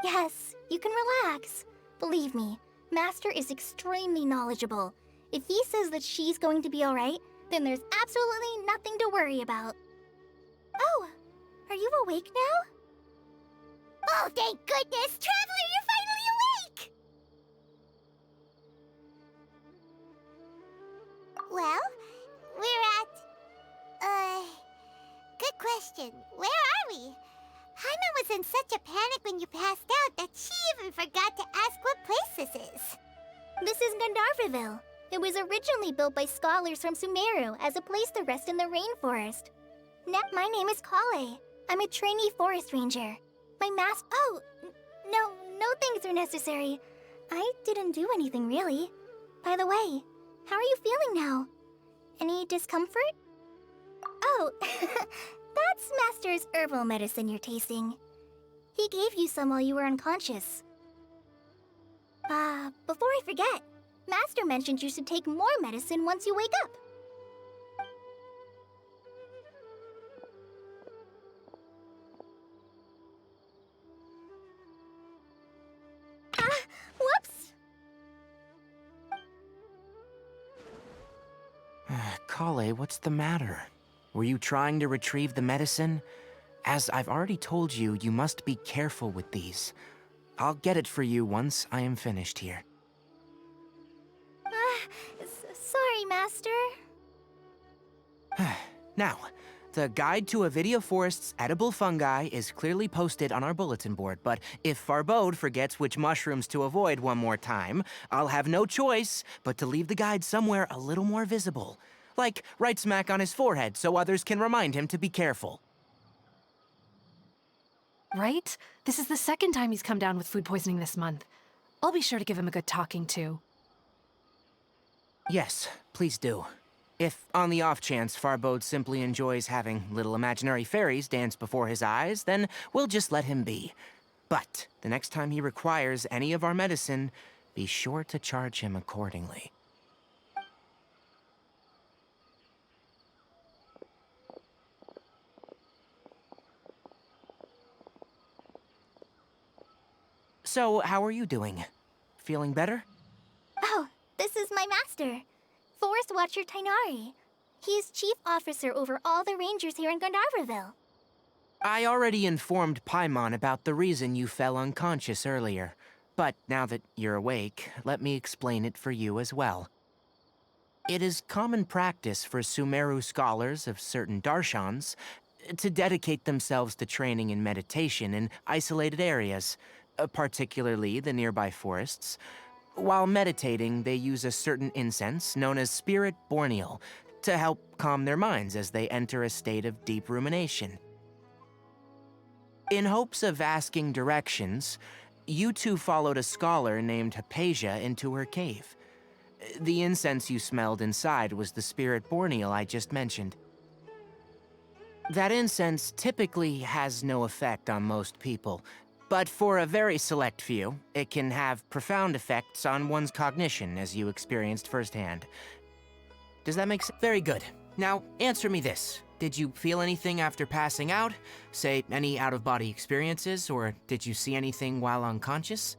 Yes, you can relax. Believe me, Master is extremely knowledgeable. If he says that she's going to be alright, then there's absolutely nothing to worry about. Oh, are you awake now? Oh, thank goodness! Traveler, you're finally awake! Well, we're at... good question. Where are we? Hyman was in such a panic when you passed out that she even forgot to ask what place this is. This is Gandharvaville. It was originally built by scholars from Sumeru as a place to rest in the rainforest. My name is Kale. I'm a trainee forest ranger. My mask... Oh, no things are necessary. I didn't do anything, really. By the way, how are you feeling now? Any discomfort? Oh, that's Master's herbal medicine you're tasting. He gave you some while you were unconscious. Before I forget, Master mentioned you should take more medicine once you wake up. Whoops! Kale, what's the matter? Were you trying to retrieve the medicine? As I've already told you, you must be careful with these. I'll get it for you once I am finished here. Sorry, Master. Now, the guide to Avidia Forest's edible fungi is clearly posted on our bulletin board, but if Farbode forgets which mushrooms to avoid one more time, I'll have no choice but to leave the guide somewhere a little more visible. Like right smack on his forehead so others can remind him to be careful. Right? This is the second time he's come down with food poisoning this month. I'll be sure to give him a good talking to. Yes, please do. If, on the off chance, Farbode simply enjoys having little imaginary fairies dance before his eyes, then we'll just let him be. But the next time he requires any of our medicine, be sure to charge him accordingly. So, how are you doing? Feeling better? Oh, this is my master, Forest Watcher Tainari. He is chief officer over all the rangers here in Gandharvaville. I already informed Paimon about the reason you fell unconscious earlier. But now that you're awake, let me explain it for you as well. It is common practice for Sumeru scholars of certain darshans to dedicate themselves to training in meditation in isolated areas, particularly the nearby forests. While meditating, they use a certain incense known as Spirit Borneal to help calm their minds as they enter a state of deep rumination. In hopes of asking directions, you two followed a scholar named Hypatia into her cave. The incense you smelled inside was the Spirit Borneal I just mentioned. That incense typically has no effect on most people, but for a very select few, it can have profound effects on one's cognition, as you experienced firsthand. Does that make sense? Very good. Now, answer me this. Did you feel anything after passing out? Say, any out-of-body experiences, or did you see anything while unconscious?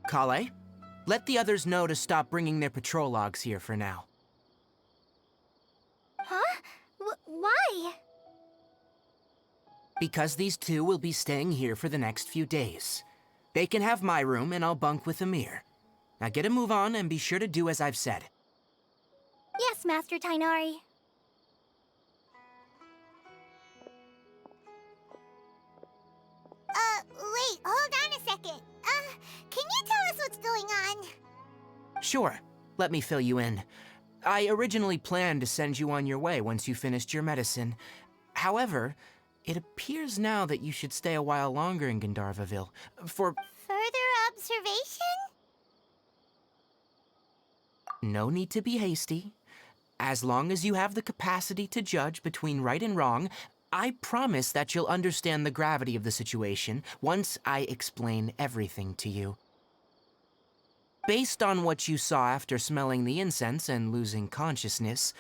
Kale, let the others know to stop bringing their patrol logs here for now. Huh? Why? Because these two will be staying here for the next few days. They can have my room and I'll bunk with Amir. Now get a move on and be sure to do as I've said. Yes, Master Tainari. Wait, hold on a second. Can you tell us what's going on? Sure, let me fill you in. I originally planned to send you on your way once you finished your medicine. However, it appears now that you should stay a while longer in Gandharvaville for Further observation? no need to be hasty. As long as you have the capacity to judge between right and wrong, I promise that you'll understand the gravity of the situation once I explain everything to you. Based on what you saw after smelling the incense and losing consciousness,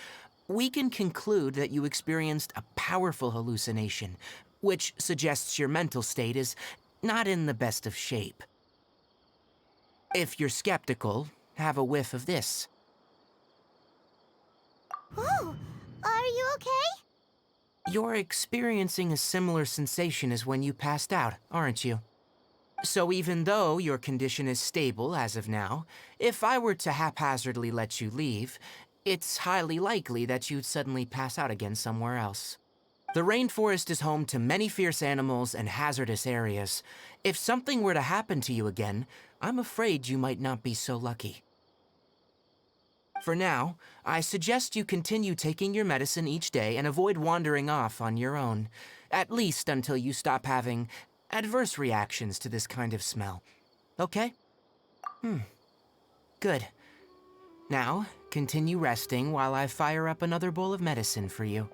we can conclude that you experienced a powerful hallucination, which suggests your mental state is not in the best of shape. If you're skeptical, have a whiff of this. Oh, are you okay? You're experiencing a similar sensation as when you passed out, aren't you? So even though your condition is stable as of now, if I were to haphazardly let you leave, it's highly likely that you'd suddenly pass out again somewhere else. The rainforest is home to many fierce animals and hazardous areas. If something were to happen to you again, I'm afraid you might not be so lucky. For now, I suggest you continue taking your medicine each day and avoid wandering off on your own, at least until you stop having adverse reactions to this kind of smell. Okay? Good. Now, continue resting while I fire up another bowl of medicine for you.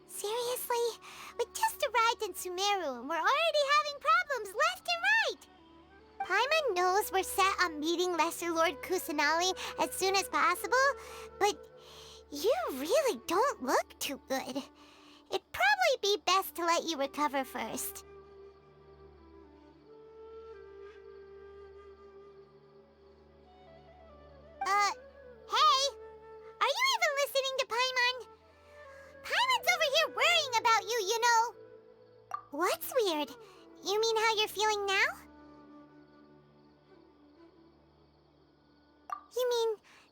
Seriously? We just arrived in Sumeru and we're already having problems left and right! Paimon knows we're set on meeting Lesser Lord Kusanali as soon as possible, but you really don't look too good. It'd probably be best to let you recover first. Hey! Are you even listening to Paimon? Paimon's over here worrying about you, you know. What's weird? You mean how you're feeling now? You mean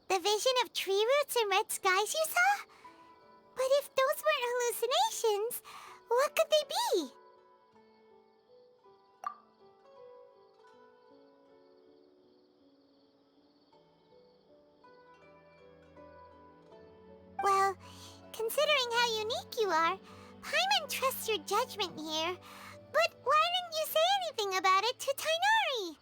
the vision of tree roots and red skies you saw? But if those weren't hallucinations, what could they be? Well, considering how unique you are, Paimon trusts your judgment here. But why didn't you say anything about it to Tainari?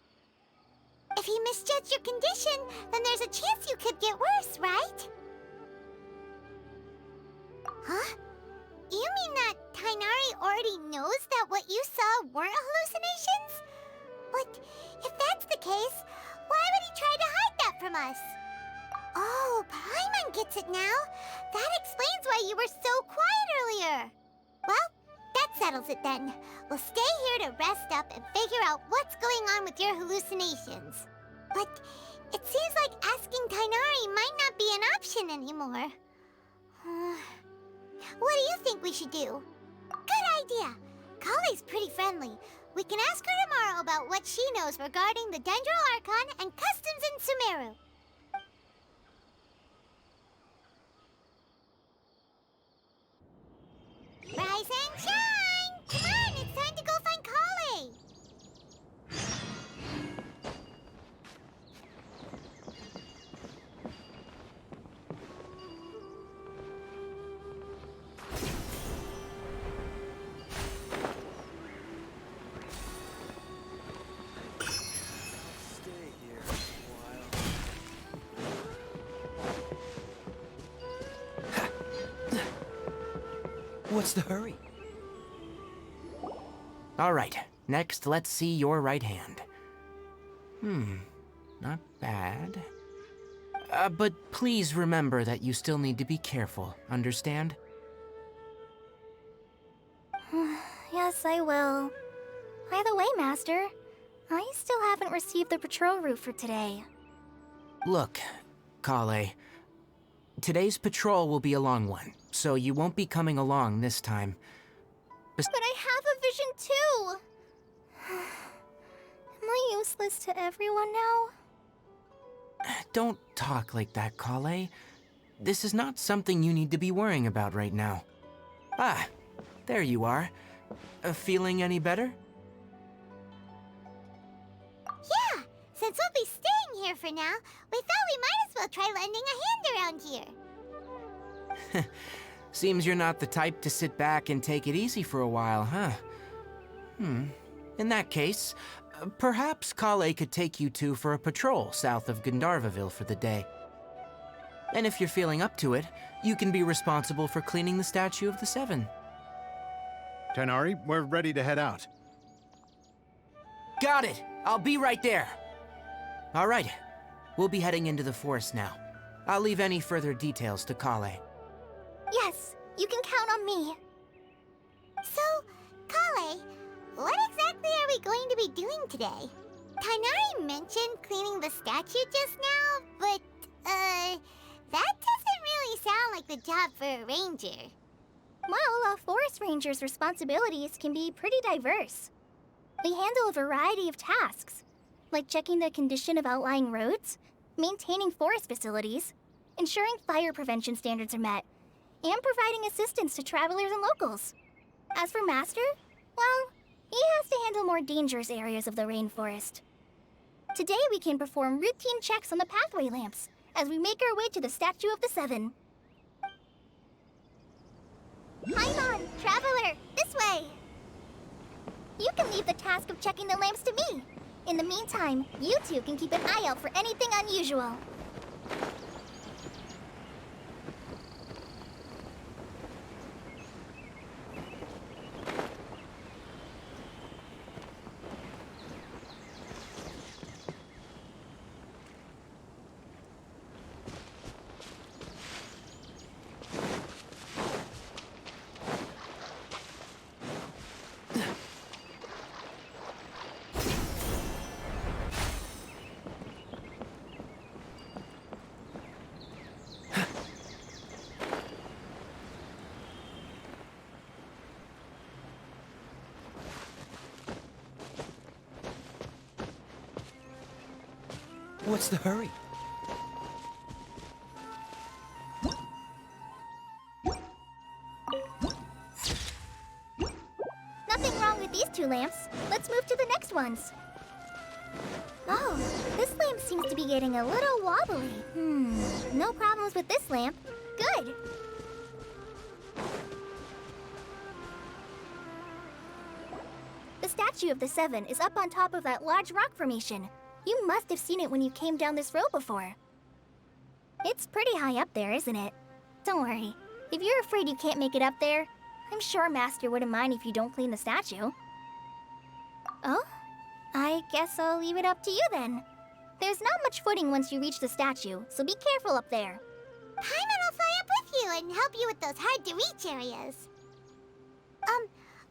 If he misjudged your condition, then there's a chance you could get worse, right? Huh? You mean that Tainari already knows that what you saw weren't hallucinations? But if that's the case, why would he try to hide that from us? Oh, Paimon gets it now. That explains why you were so quiet earlier. Well, that settles it then. We'll stay here to rest up and figure out what's going on with your hallucinations. But it seems like asking Tainari might not be an option anymore. What do you think we should do? Good idea. Kale's pretty friendly. We can ask her tomorrow about what she knows regarding the Dendro Archon and customs in Sumeru. Rise and shine! Come on, it's time to go find Kale! Stay here a while. What's the hurry? All right, next let's see your right hand. Not bad. But please remember that you still need to be careful, understand? Yes, I will. By the way, Master, I still haven't received the patrol route for today. Look, Kale, today's patrol will be a long one, so you won't be coming along this time. But I have a vision too! Am I useless to everyone now? Don't talk like that, Kale. This is not something you need to be worrying about right now. Ah, there you are. Feeling any better? Yeah, since we'll be staying here for now, we thought we might as well try lending a hand around here. Seems you're not the type to sit back and take it easy for a while, huh? In that case, perhaps Kale could take you two for a patrol south of Gandharvaville for the day. And if you're feeling up to it, you can be responsible for cleaning the Statue of the Seven. Tainari, we're ready to head out. Got it! I'll be right there! All right. We'll be heading into the forest now. I'll leave any further details to Kale. Yes, you can count on me. So, Kale, what exactly are we going to be doing today? Tanari mentioned cleaning the statue just now, but, that doesn't really sound like the job for a ranger. Well, a forest ranger's responsibilities can be pretty diverse. They handle a variety of tasks, like checking the condition of outlying roads, maintaining forest facilities, ensuring fire prevention standards are met, and providing assistance to travelers and locals. As for Master, well, he has to handle more dangerous areas of the rainforest. Today we can perform routine checks on the pathway lamps as we make our way to the Statue of the Seven. Paimon, Traveler, this way! You can leave the task of checking the lamps to me. In the meantime, you two can keep an eye out for anything unusual. What's the hurry? Nothing wrong with these two lamps. Let's move to the next ones. Oh, this lamp seems to be getting a little wobbly. No problems with this lamp. Good. The Statue of the Seven is up on top of that large rock formation. You must have seen it when you came down this road before. It's pretty high up there, isn't it? Don't worry. If you're afraid you can't make it up there, I'm sure Master wouldn't mind if you don't clean the statue. Oh? I guess I'll leave it up to you then. There's not much footing once you reach the statue, so be careful up there. Paimon will fly up with you and help you with those hard-to-reach areas.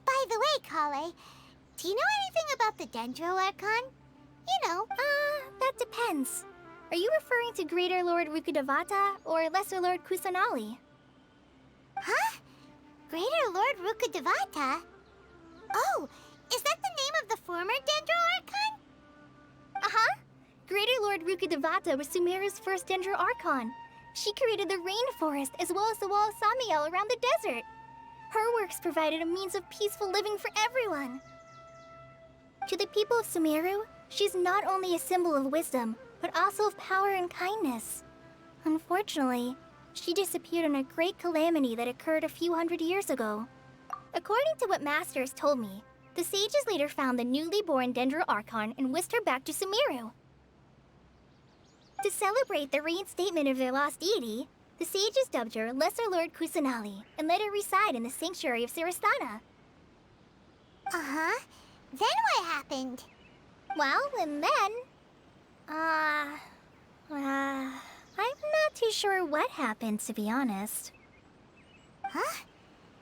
By the way, Kale, do you know anything about the Dendro Archon? You know, That depends. Are you referring to Greater Lord Rukkhadevata or Lesser Lord Kusanali? Huh? Greater Lord Rukkhadevata? Oh, is that the name of the former Dendro Archon? Uh-huh. Greater Lord Rukkhadevata was Sumeru's first Dendro Archon. She created the rainforest as well as the wall of Samiel around the desert. Her works provided a means of peaceful living for everyone. To the people of Sumeru, she's not only a symbol of wisdom, but also of power and kindness. Unfortunately, she disappeared in a great calamity that occurred a few hundred years ago. According to what Master has told me, the sages later found the newly born Dendro Archon and whisked her back to Sumeru. To celebrate the reinstatement of their lost deity, the sages dubbed her Lesser Lord Kusanali and let her reside in the sanctuary of Siristana. Uh-huh. Then what happened? Well, and then... I'm not too sure what happened, to be honest. Huh?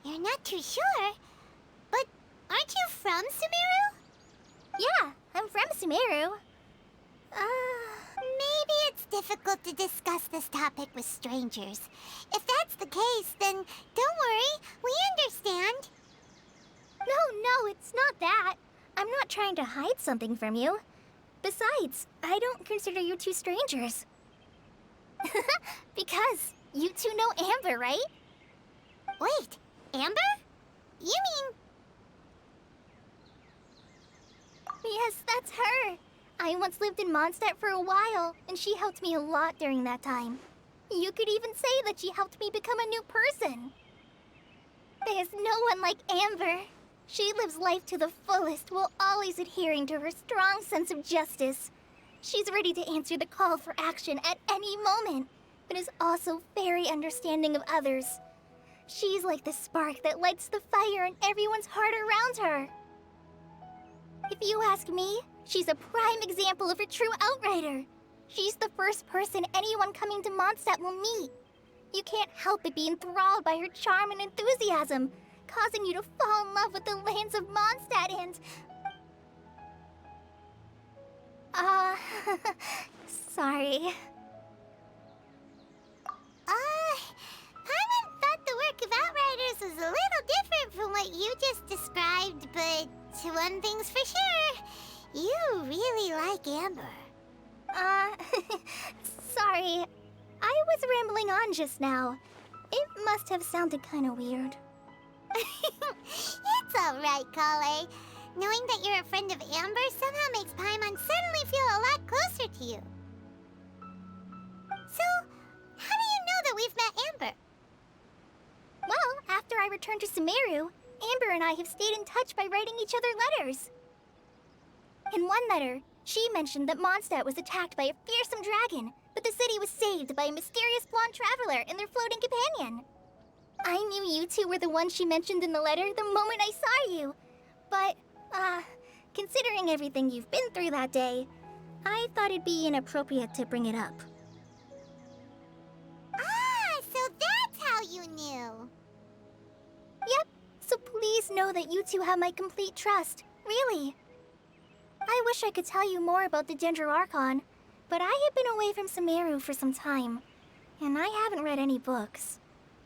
You're not too sure? But aren't you from Sumeru? Yeah, I'm from Sumeru. Maybe it's difficult to discuss this topic with strangers. If that's the case, then don't worry, we understand. No, it's not that. I'm not trying to hide something from you. Besides, I don't consider you two strangers. Because you two know Amber, right? Wait, Amber? You mean... Yes, that's her. I once lived in Mondstadt for a while, and she helped me a lot during that time. You could even say that she helped me become a new person. There's no one like Amber. She lives life to the fullest while always adhering to her strong sense of justice. She's ready to answer the call for action at any moment, but is also very understanding of others. She's like the spark that lights the fire in everyone's heart around her. If you ask me, She's a prime example of a true outrider. She's the first person anyone coming to Mondstadt will meet. You can't help but be enthralled by her charm and enthusiasm, causing you to fall in love with the lands of Mondstadt and... sorry. Paimon thought the work of Outriders was a little different from what you just described, but one thing's for sure, you really like Amber. Sorry. I was rambling on just now. It must have sounded kind of weird. It's alright, Kale. Knowing that you're a friend of Amber somehow makes Paimon suddenly feel a lot closer to you. So, how do you know that we've met Amber? Well, after I returned to Sumeru, Amber and I have stayed in touch by writing each other letters. In one letter, she mentioned that Mondstadt was attacked by a fearsome dragon, but the city was saved by a mysterious blonde traveler and their floating companion. I knew you two were the ones she mentioned in the letter the moment I saw you. But, considering everything you've been through that day, I thought it'd be inappropriate to bring it up. Ah, so that's how you knew. Yep, so please know that you two have my complete trust, really. I wish I could tell you more about the Ginger Archon, but I have been away from Sumeru for some time, and I haven't read any books.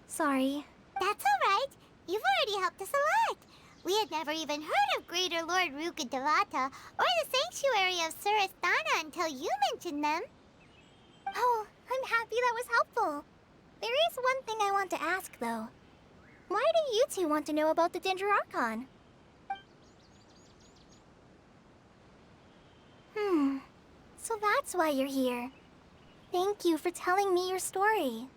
Sorry. That's alright. You've already helped us a lot. We had never even heard of Greater Lord Rukkhadevata or the Sanctuary of Surasthana until you mentioned them. Oh, I'm happy that was helpful. There is one thing I want to ask, though. Why do you two want to know about the Ginger Archon? So that's why you're here. Thank you for telling me your story.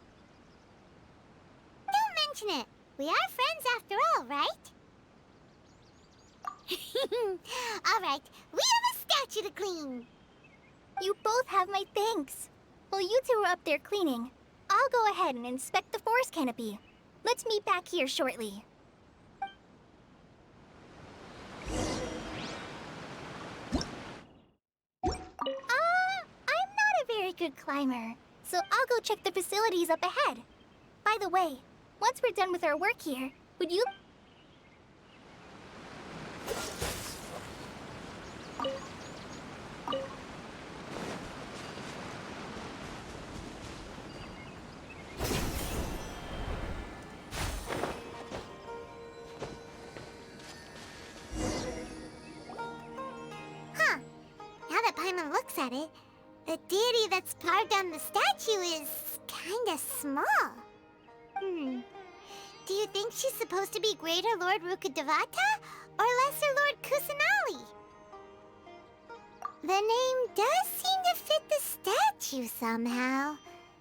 Don't mention it. We are friends after all, right? Alright, we have a statue to clean. You both have my thanks. While you two are up there cleaning, I'll go ahead and inspect the forest canopy. Let's meet back here shortly. I'm not a very good climber, so I'll go check the facilities up ahead. By the way, once we're done with our work here, would you... Huh. Now that Paimon looks at it, the deity that's carved on the statue is kinda small. Do you think she's supposed to be Greater Lord Rukkhadevata or Lesser Lord Kusanali? The name does seem to fit the statue somehow.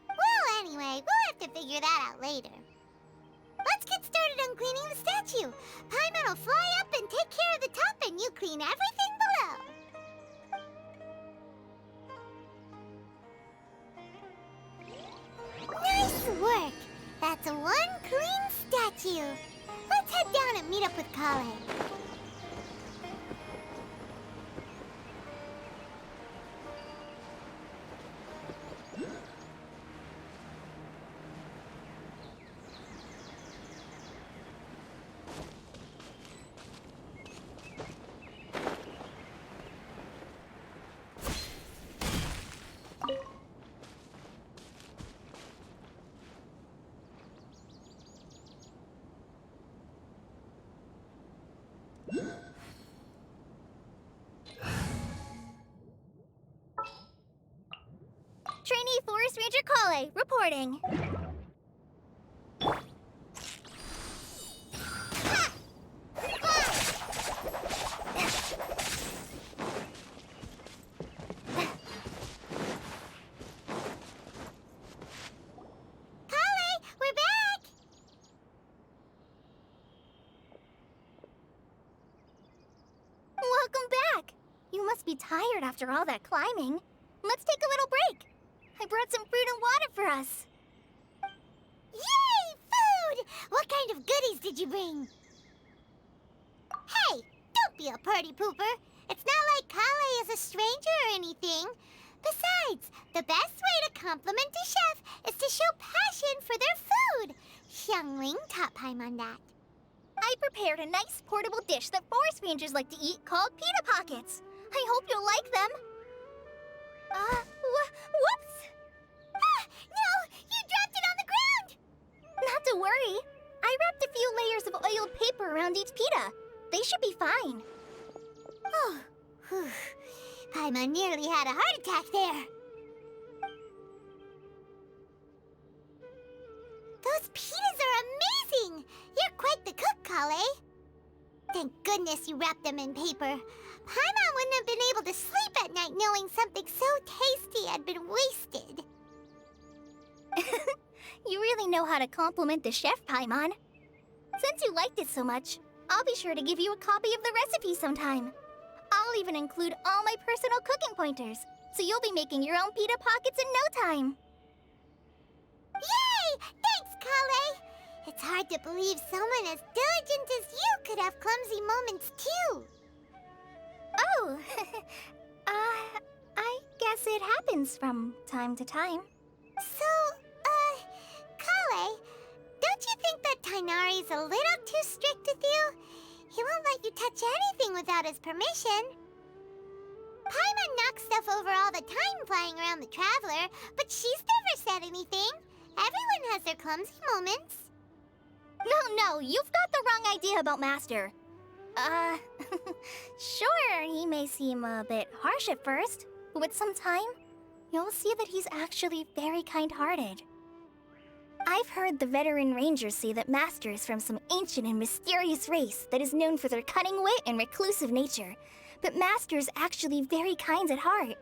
Well, anyway, we'll have to figure that out later. Let's get started on cleaning the statue. Paimon will fly up and take care of the top, and you clean everything below. Nice work! That's one clean statue. Let's head down and meet up with Kale. Trainee Forest Ranger Kale, reporting. Kale, we're back! Welcome back! You must be tired after all that climbing. Let's take a little break. I brought some fruit and water for us. Yay, food! What kind of goodies did you bring? Hey, don't be a party pooper. It's not like Kale is a The best way to compliment a chef is to show passion for their food. Xiangling taught Paimon that. I prepared a nice portable dish that forest rangers like to eat called pita pockets. I hope you'll like them. Whoops! Ah, no! You dropped it on the ground! Not to worry. I wrapped a few layers of oiled paper around each pita. They should be fine. Oh, whew. Paimon nearly had a heart attack there. Those pitas are amazing! You're quite the cook, Kale. Thank goodness you wrapped them in paper. Paimon wouldn't have been able to sleep at night knowing something so tasty had been wasted. You really know how to compliment the chef, Paimon. Since you liked it so much, I'll be sure to give you a copy of the recipe sometime. I'll even include all my personal cooking pointers, so you'll be making your own pita pockets in no time. Yay! Thanks, Kale! It's hard to believe someone as diligent as you could have clumsy moments, too. Oh, I guess it happens from time to time. So, Kale, don't you think that Tainari's a little too strict with you? He won't let you touch anything without his permission. Paimon knocks stuff over all the time flying around the Traveler, but she's never said anything. Everyone has their clumsy moments. No, you've got the wrong idea about Master. Sure, he may seem a bit harsh at first, but with some time, you'll see that he's actually very kind-hearted. I've heard the veteran rangers say that Master is from some ancient and mysterious race that is known for their cunning wit and reclusive nature, but Master is actually very kind at heart.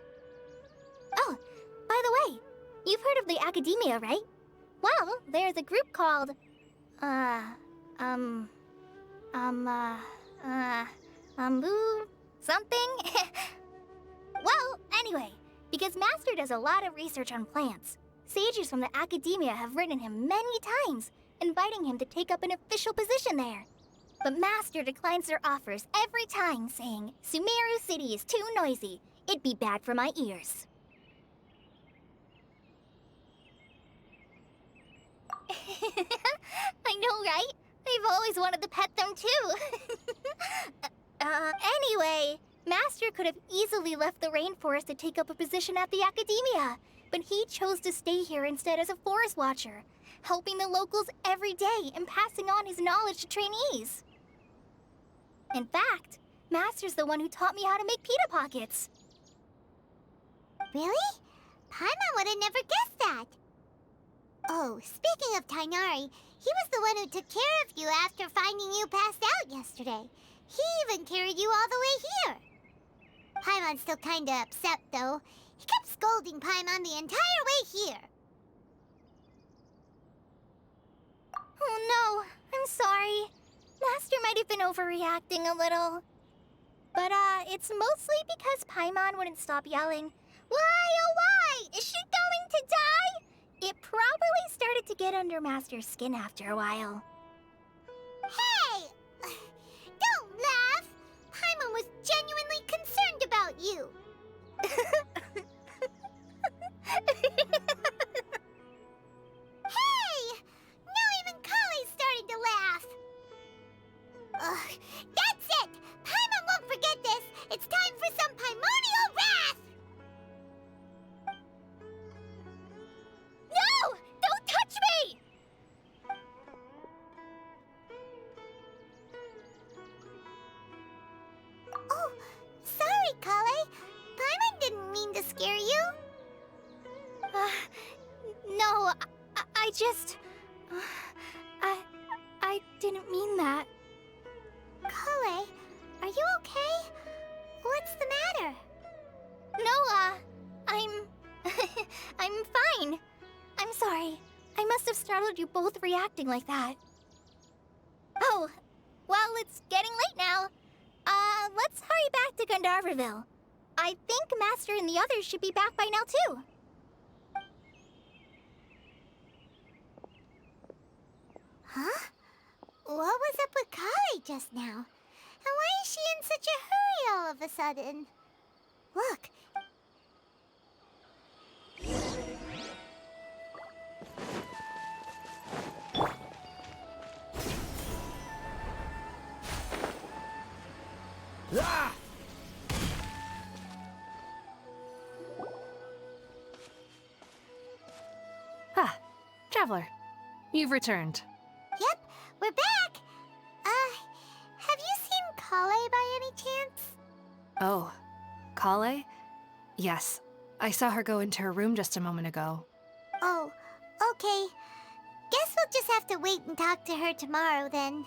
Oh, by the way, you've heard of the Academia, right? Well, there's a group called, something? Well, anyway, because Master does a lot of research on plants, sages from the Academia have written him many times, inviting him to take up an official position there. But Master declines their offers every time, saying, Sumeru City is too noisy. It'd be bad for my ears. I know, right? I've always wanted to pet them, too. Anyway, Master could have easily left the rainforest to take up a position at the Academia, but he chose to stay here instead as a forest watcher, helping the locals every day and passing on his knowledge to trainees. In fact, Master's the one who taught me how to make pita pockets. Really? Paimon would have never guessed that. Oh, speaking of Tainari, he was the one who took care of you after finding you passed out yesterday. He even carried you all the way here. Paimon's still kinda upset, though. He kept scolding Paimon the entire way here. Oh no, I'm sorry. Master might have been overreacting a little. But, it's mostly because Paimon wouldn't stop yelling, Why, oh why? Is she going to die? It probably started to get under Master's skin after a while. Hey! Don't laugh! Paimon was genuinely concerned about you. Hey! Now even Kale's starting to laugh. Ugh, that's it! Paimon won't forget this! It's time for some Paimonial wrath! No! Don't touch me! Oh, sorry, Kale. Paimon didn't mean to scare you. No, I just... I didn't mean that. Kale, are you okay? What's the matter? No, I'm fine. I'm sorry. I must have startled you both reacting like that. Oh, well, it's getting late now. Let's hurry back to Gandharville. I think Master and the others should be back by now, too. Huh? What was up with Kale just now? And why is she in such a hurry all of a sudden? Look. Traveler. You've returned. Yep, we're back. Have you seen Kale by any chance? Oh, Kale? Yes. I saw her go into her room just a moment ago. Oh, okay. Guess we'll just have to wait and talk to her tomorrow then.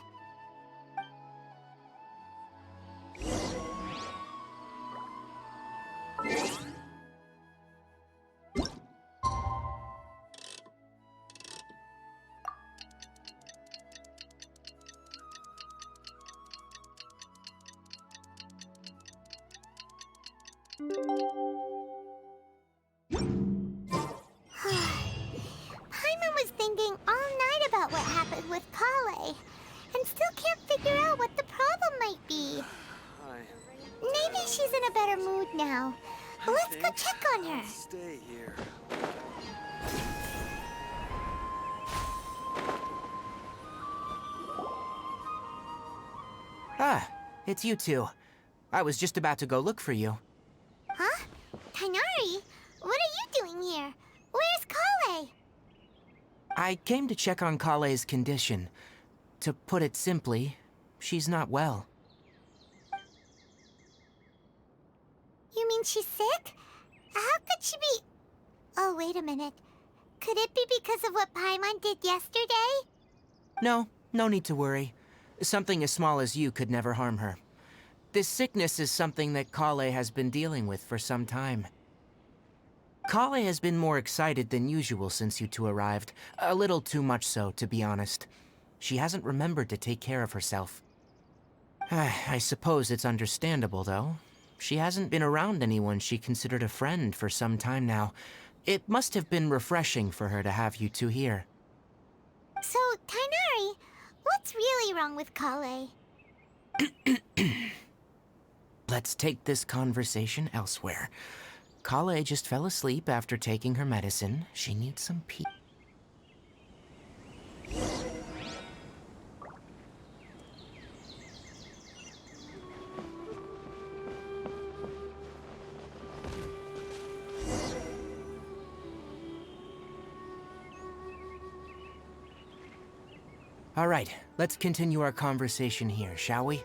Paimon was thinking all night about what happened with Kale, and still can't figure out what the problem might be. Maybe she's in a better mood now. Let's go check on her. Stay here. Ah, it's you two. I was just about to go look for you. Huh? Tainari? What are you doing here? Where's Kale? I came to check on Kale's condition. To put it simply, she's not well. You mean she's sick? How could she be... Oh, wait a minute. Could it be because of what Paimon did yesterday? No need to worry. Something as small as you could never harm her. This sickness is something that Kale has been dealing with for some time. Kale has been more excited than usual since you two arrived. A little too much so, to be honest. She hasn't remembered to take care of herself. I suppose it's understandable, though. She hasn't been around anyone she considered a friend for some time now. It must have been refreshing for her to have you two here. So, Tainari, what's really wrong with Kale? Let's take this conversation elsewhere. Kale just fell asleep after taking her medicine. She needs some peace. All right, let's continue our conversation here, shall we?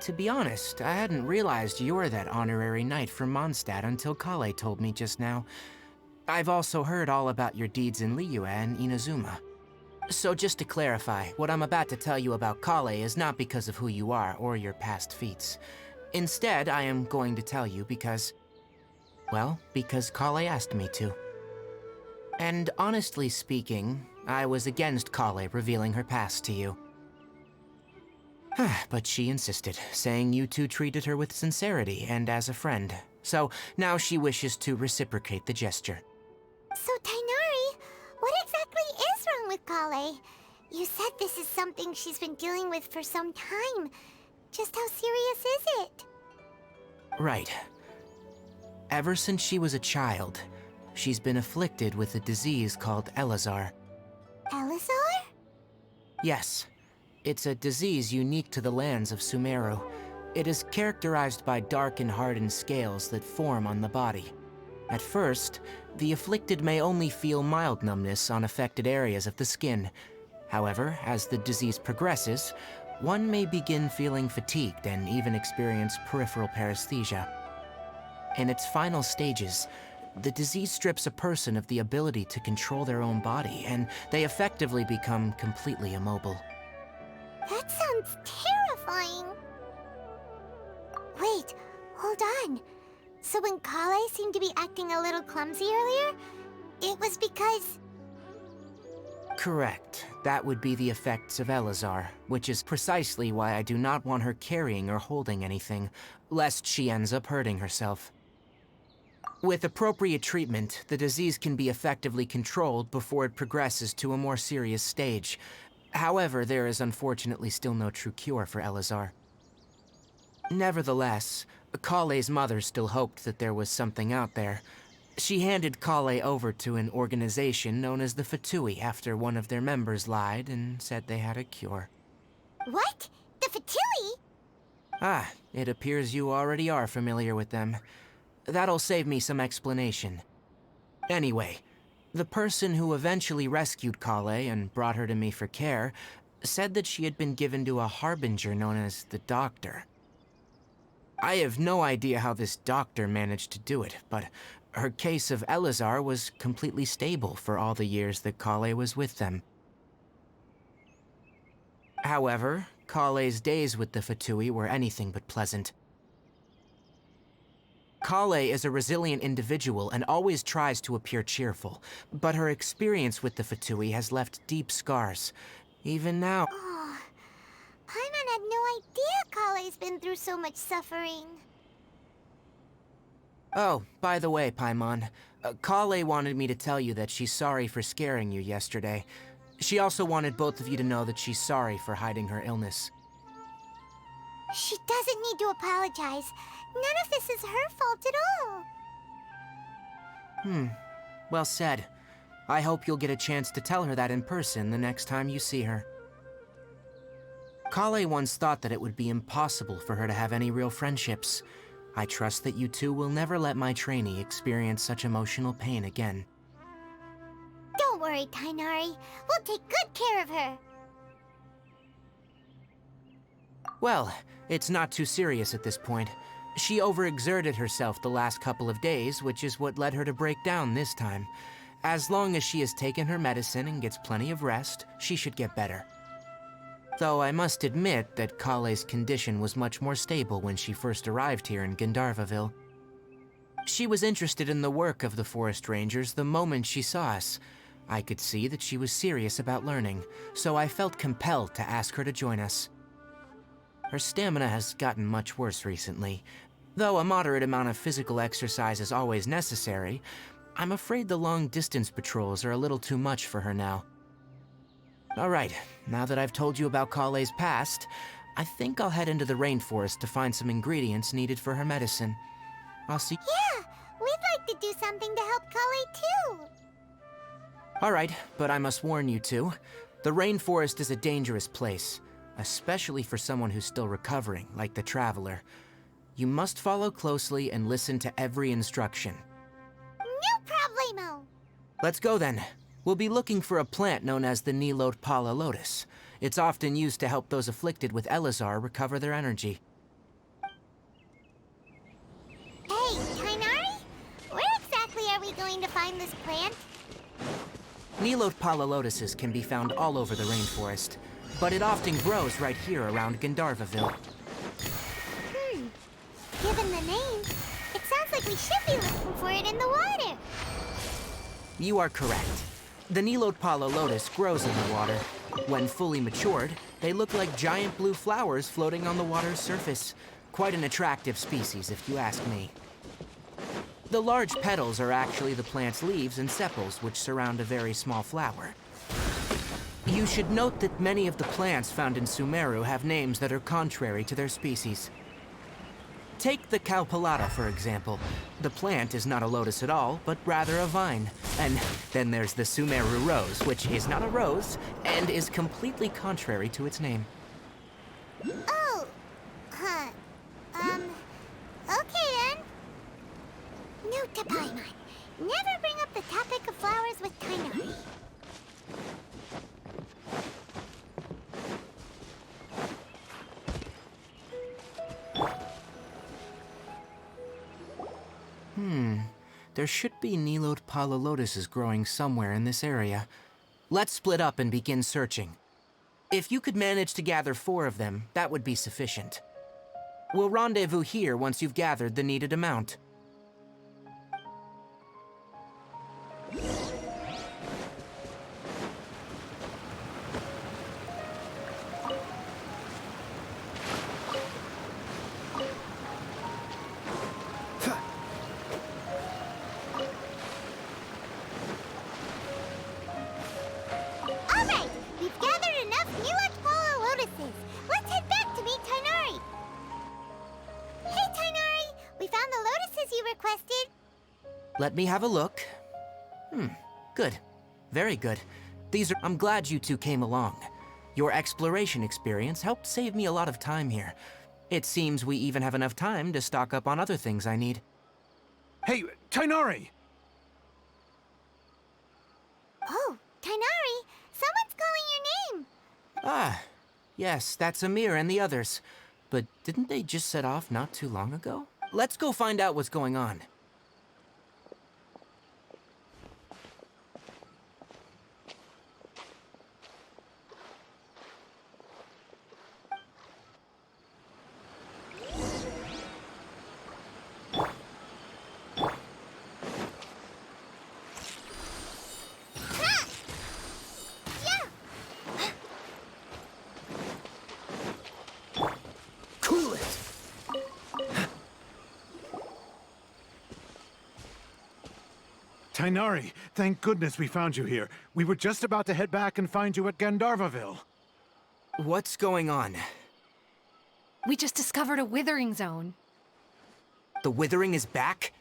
To be honest, I hadn't realized you were that honorary knight from Mondstadt until Kale told me just now. I've also heard all about your deeds in Liyue and Inazuma. So just to clarify, what I'm about to tell you about Kale is not because of who you are or your past feats. Instead, I am going to tell you because... well, because Kale asked me to. And honestly speaking, I was against Kale revealing her past to you. But she insisted, saying you two treated her with sincerity and as a friend. So now she wishes to reciprocate the gesture. So, Tainari, what exactly is wrong with Kale? You said this is something she's been dealing with for some time. Just how serious is it? Right. Ever since she was a child, she's been afflicted with a disease called Elazar. Elazar? Yes. It's a disease unique to the lands of Sumeru. It is characterized by dark and hardened scales that form on the body. At first, the afflicted may only feel mild numbness on affected areas of the skin. However, as the disease progresses, one may begin feeling fatigued and even experience peripheral paresthesia. In its final stages, the disease strips a person of the ability to control their own body, and they effectively become completely immobile. That sounds terrifying. Wait, hold on. So when Kale seemed to be acting a little clumsy earlier, it was because... Correct. That would be the effects of Elazar, which is precisely why I do not want her carrying or holding anything, lest she ends up hurting herself. With appropriate treatment, the disease can be effectively controlled before it progresses to a more serious stage. However, there is unfortunately still no true cure for Elazar. Nevertheless, Kale's mother still hoped that there was something out there. She handed Kale over to an organization known as the Fatui after one of their members lied and said they had a cure. What? The Fatui? Ah, it appears you already are familiar with them. That'll save me some explanation. Anyway, The person who eventually rescued Kale and brought her to me for care said that she had been given to a harbinger known as the Doctor. I have no idea how this doctor managed to do it, but her case of Elazar was completely stable for all the years that Kale was with them. However, Kale's days with the Fatui were anything but pleasant. Kale is a resilient individual and always tries to appear cheerful, but her experience with the Fatui has left deep scars. Even now... Oh, Paimon had no idea Kale's been through so much suffering. Oh, by the way, Paimon, Kale wanted me to tell you that she's sorry for scaring you yesterday. She also wanted both of you to know that she's sorry for hiding her illness. She doesn't need to apologize. None of this is her fault at all. Well said. I hope you'll get a chance to tell her that in person the next time you see her. Kale once thought that it would be impossible for her to have any real friendships. I trust that you two will never let my trainee experience such emotional pain again. Don't worry, Tainari. We'll take good care of her. Well, it's not too serious at this point. She overexerted herself the last couple of days, which is what led her to break down this time. As long as she has taken her medicine and gets plenty of rest, she should get better. Though I must admit that Kale's condition was much more stable when she first arrived here in Gandharvaville. She was interested in the work of the forest rangers the moment she saw us. I could see that she was serious about learning, so I felt compelled to ask her to join us. Her stamina has gotten much worse recently. Though a moderate amount of physical exercise is always necessary, I'm afraid the long-distance patrols are a little too much for her now. Alright, now that I've told you about Kale's past, I think I'll head into the rainforest to find some ingredients needed for her medicine. I'll see- Yeah, we'd like to do something to help Kale too. Alright, but I must warn you two. The rainforest is a dangerous place, especially for someone who's still recovering, like the Traveler. You must follow closely and listen to every instruction. No problemo. Let's go then. We'll be looking for a plant known as the Nilot Pala Lotus. It's often used to help those afflicted with Elazar recover their energy. Hey, Tainari? Where exactly are we going to find this plant? Nilot Pala Lotuses can be found all over the rainforest, but it often grows right here around Gandharvaville. Given the name, it sounds like we should be looking for it in the water. You are correct. The Nilot Pala Lotus grows in the water. When fully matured, they look like giant blue flowers floating on the water's surface. Quite an attractive species, if you ask me. The large petals are actually the plant's leaves and sepals, which surround a very small flower. You should note that many of the plants found in Sumeru have names that are contrary to their species. Take the Cowpelata, for example. The plant is not a lotus at all, but rather a vine. And then there's the Sumeru rose, which is not a rose, and is completely contrary to its name. Oh, okay then. Note to Paimon. Never bring up the topic of flowers with Tainari. There should be Nilot Pala Lotuses growing somewhere in this area. Let's split up and begin searching. If you could manage to gather 4 of them, that would be sufficient. We'll rendezvous here once you've gathered the needed amount. Alright, we've gathered enough Nilot Pala Lotuses. Let's head back to meet Tainari. Hey, Tainari! We found the lotuses you requested. Let me have a look. Good. Very good. I'm glad you two came along. Your exploration experience helped save me a lot of time here. It seems we even have enough time to stock up on other things I need. Hey, Tainari! Oh, Tainari, someone's calling your name. Ah, yes, that's Amir and the others. But didn't they just set off not too long ago? Let's go find out what's going on. Cool it! Tainari, thank goodness we found you here. We were just about to head back and find you at Gandharvaville. What's going on? We just discovered a withering zone. The withering is back?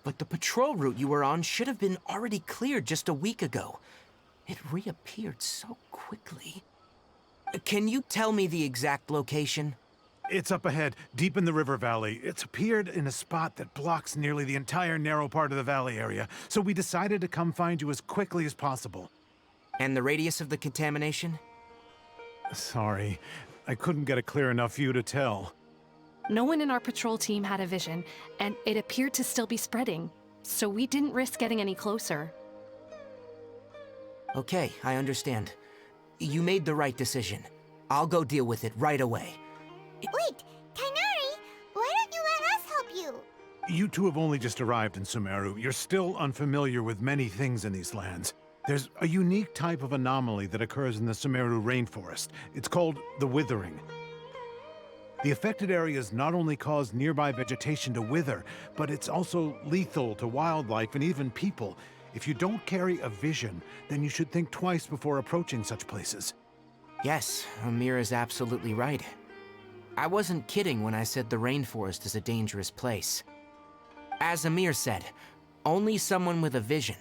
But the patrol route you were on should have been already cleared just a week ago. It reappeared so quickly. Can you tell me the exact location? It's up ahead, deep in the river valley. It's appeared in a spot that blocks nearly the entire narrow part of the valley area, so we decided to come find you as quickly as possible. And the radius of the contamination? Sorry, I couldn't get a clear enough view to tell. No one in our patrol team had a vision, and it appeared to still be spreading. So we didn't risk getting any closer. Okay, I understand. You made the right decision. I'll go deal with it right away. Wait, Tainari, why don't you let us help you? You two have only just arrived in Sumeru. You're still unfamiliar with many things in these lands. There's a unique type of anomaly that occurs in the Sumeru rainforest. It's called the withering. The affected areas not only cause nearby vegetation to wither, but it's also lethal to wildlife and even people. If you don't carry a vision, then you should think twice before approaching such places. Yes, Amir is absolutely right. I wasn't kidding when I said the rainforest is a dangerous place. As Amir said, only someone with a vision,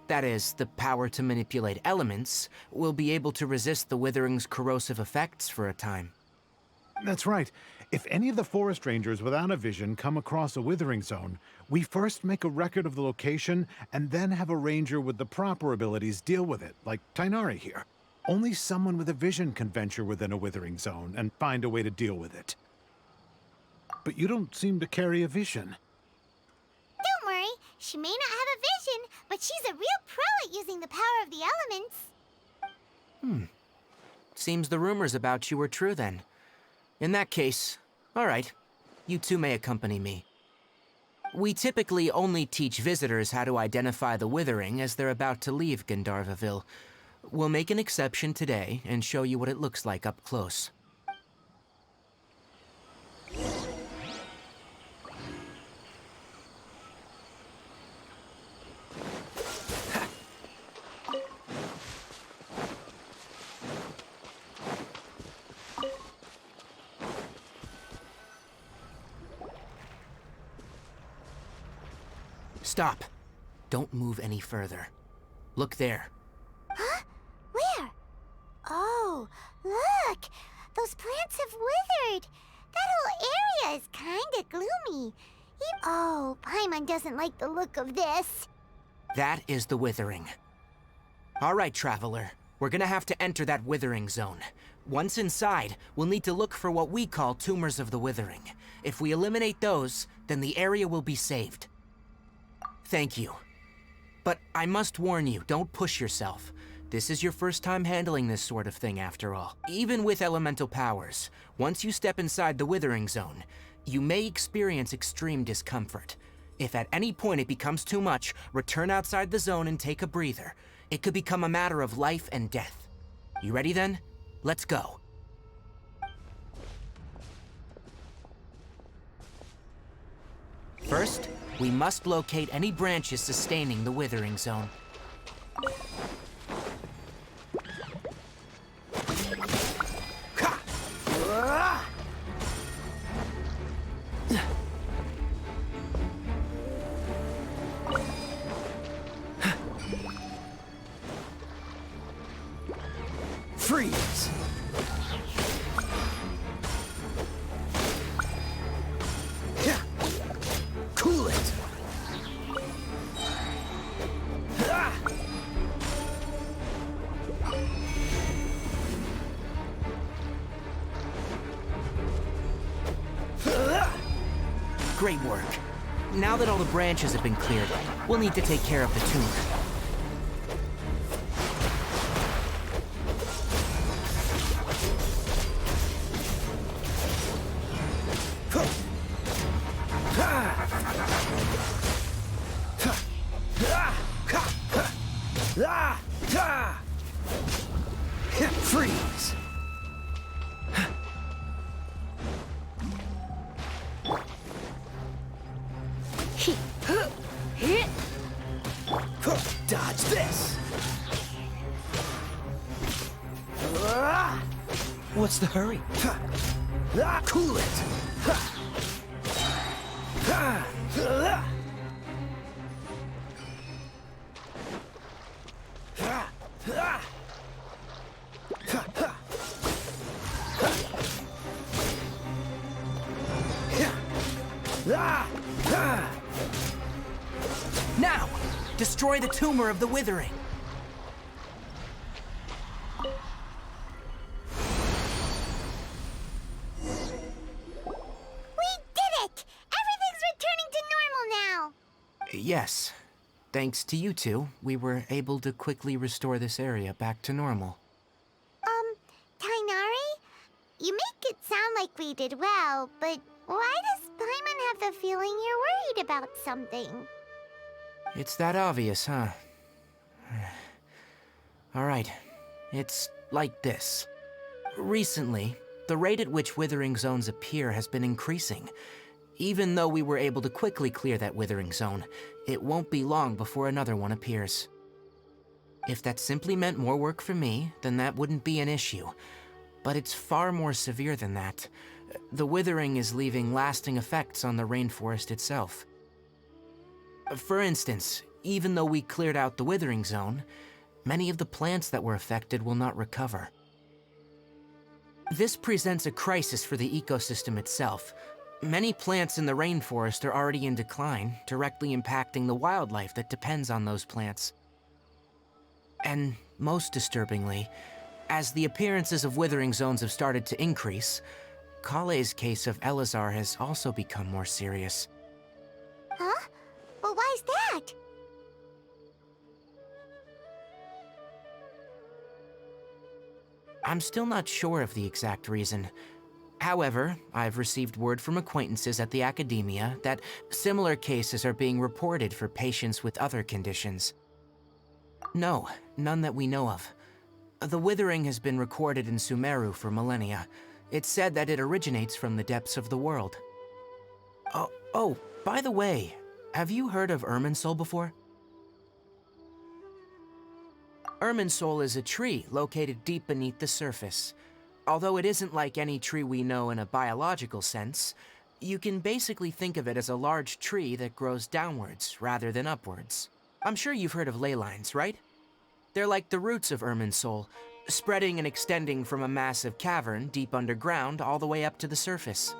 that is, the power to manipulate elements, will be able to resist the withering's corrosive effects for a time. That's right. If any of the forest rangers without a vision come across a withering zone, we first make a record of the location and then have a ranger with the proper abilities deal with it, like Tainari here. Only someone with a vision can venture within a withering zone and find a way to deal with it. But you don't seem to carry a vision. Don't worry, she may not have a vision, but she's a real pro at using the power of the elements. Seems the rumors about you were true then. In that case, all right, you two may accompany me. We typically only teach visitors how to identify the withering as they're about to leave Gandharvaville. We'll make an exception today and show you what it looks like up close. Stop. Don't move any further. Look there. Huh? Where? Oh, look! Those plants have withered! That whole area is kinda gloomy. Oh, Paimon doesn't like the look of this. That is the withering. All right, traveler. We're gonna have to enter that withering zone. Once inside, we'll need to look for what we call tumors of the withering. If we eliminate those, then the area will be saved. Thank you. But I must warn you, don't push yourself. This is your first time handling this sort of thing, after all. Even with elemental powers, once you step inside the withering zone, you may experience extreme discomfort. If at any point it becomes too much, return outside the zone and take a breather. It could become a matter of life and death. You ready then? Let's go. First, we must locate any branches sustaining the withering zone. Freeze! Cool it! Great work. Now that all the branches have been cleared, we'll need to take care of the tumor. Freeze! Dodge this! What's the hurry? Cool it! Now, destroy the tumor of the withering. We did it! Everything's returning to normal now! Yes. Thanks to you two, we were able to quickly restore this area back to normal. Tainari? You make it sound like we did well, but why does Paimon have the feeling you're worried about something? It's that obvious, huh? Alright, it's like this. Recently, the rate at which withering zones appear has been increasing. Even though we were able to quickly clear that withering zone, it won't be long before another one appears. If that simply meant more work for me, then that wouldn't be an issue. But it's far more severe than that. The withering is leaving lasting effects on the rainforest itself. For instance, even though we cleared out the withering zone, many of the plants that were affected will not recover. This presents a crisis for the ecosystem itself. Many plants in the rainforest are already in decline, directly impacting the wildlife that depends on those plants. And most disturbingly, as the appearances of withering zones have started to increase, Kale's case of Elazar has also become more serious. Huh? But why's that? I'm still not sure of the exact reason. However, I've received word from acquaintances at the academia that similar cases are being reported for patients with other conditions. No, none that we know of. The withering has been recorded in Sumeru for millennia. It's said that it originates from the depths of the world. Oh, by the way, have you heard of Irminsul before? Irminsul is a tree located deep beneath the surface. Although it isn't like any tree we know in a biological sense, you can basically think of it as a large tree that grows downwards rather than upwards. I'm sure you've heard of ley lines, right? They're like the roots of Irminsul, spreading and extending from a massive cavern deep underground all the way up to the surface.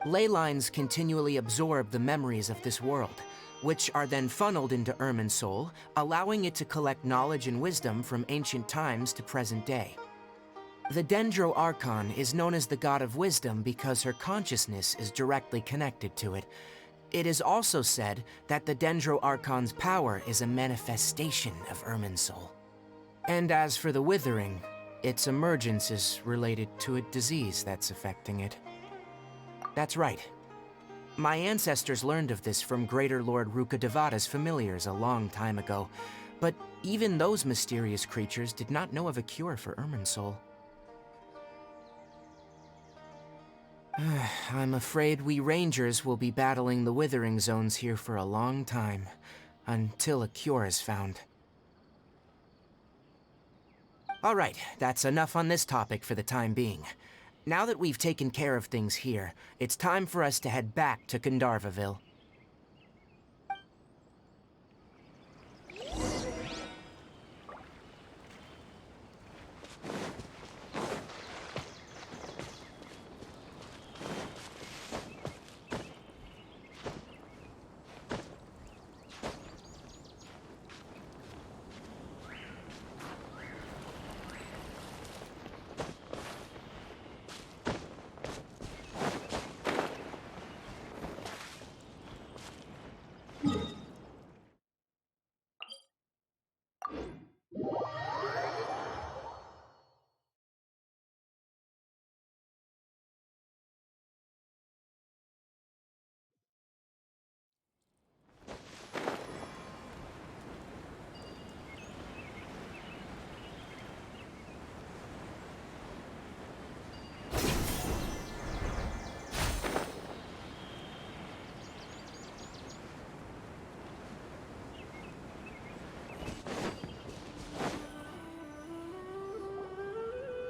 Ley lines continually absorb the memories of this world, which are then funneled into Irminsul, allowing it to collect knowledge and wisdom from ancient times to present day. The Dendro Archon is known as the God of Wisdom because her consciousness is directly connected to it. It is also said that the Dendro Archon's power is a manifestation of Irminsul. And as for the Withering, its emergence is related to a disease that's affecting it. That's right. My ancestors learned of this from Greater Lord Rukkhadevata's familiars a long time ago, but even those mysterious creatures did not know of a cure for Irminsul. I'm afraid we Rangers will be battling the Withering Zones here for a long time, until a cure is found. Alright, that's enough on this topic for the time being. Now that we've taken care of things here, it's time for us to head back to Gandharvaville.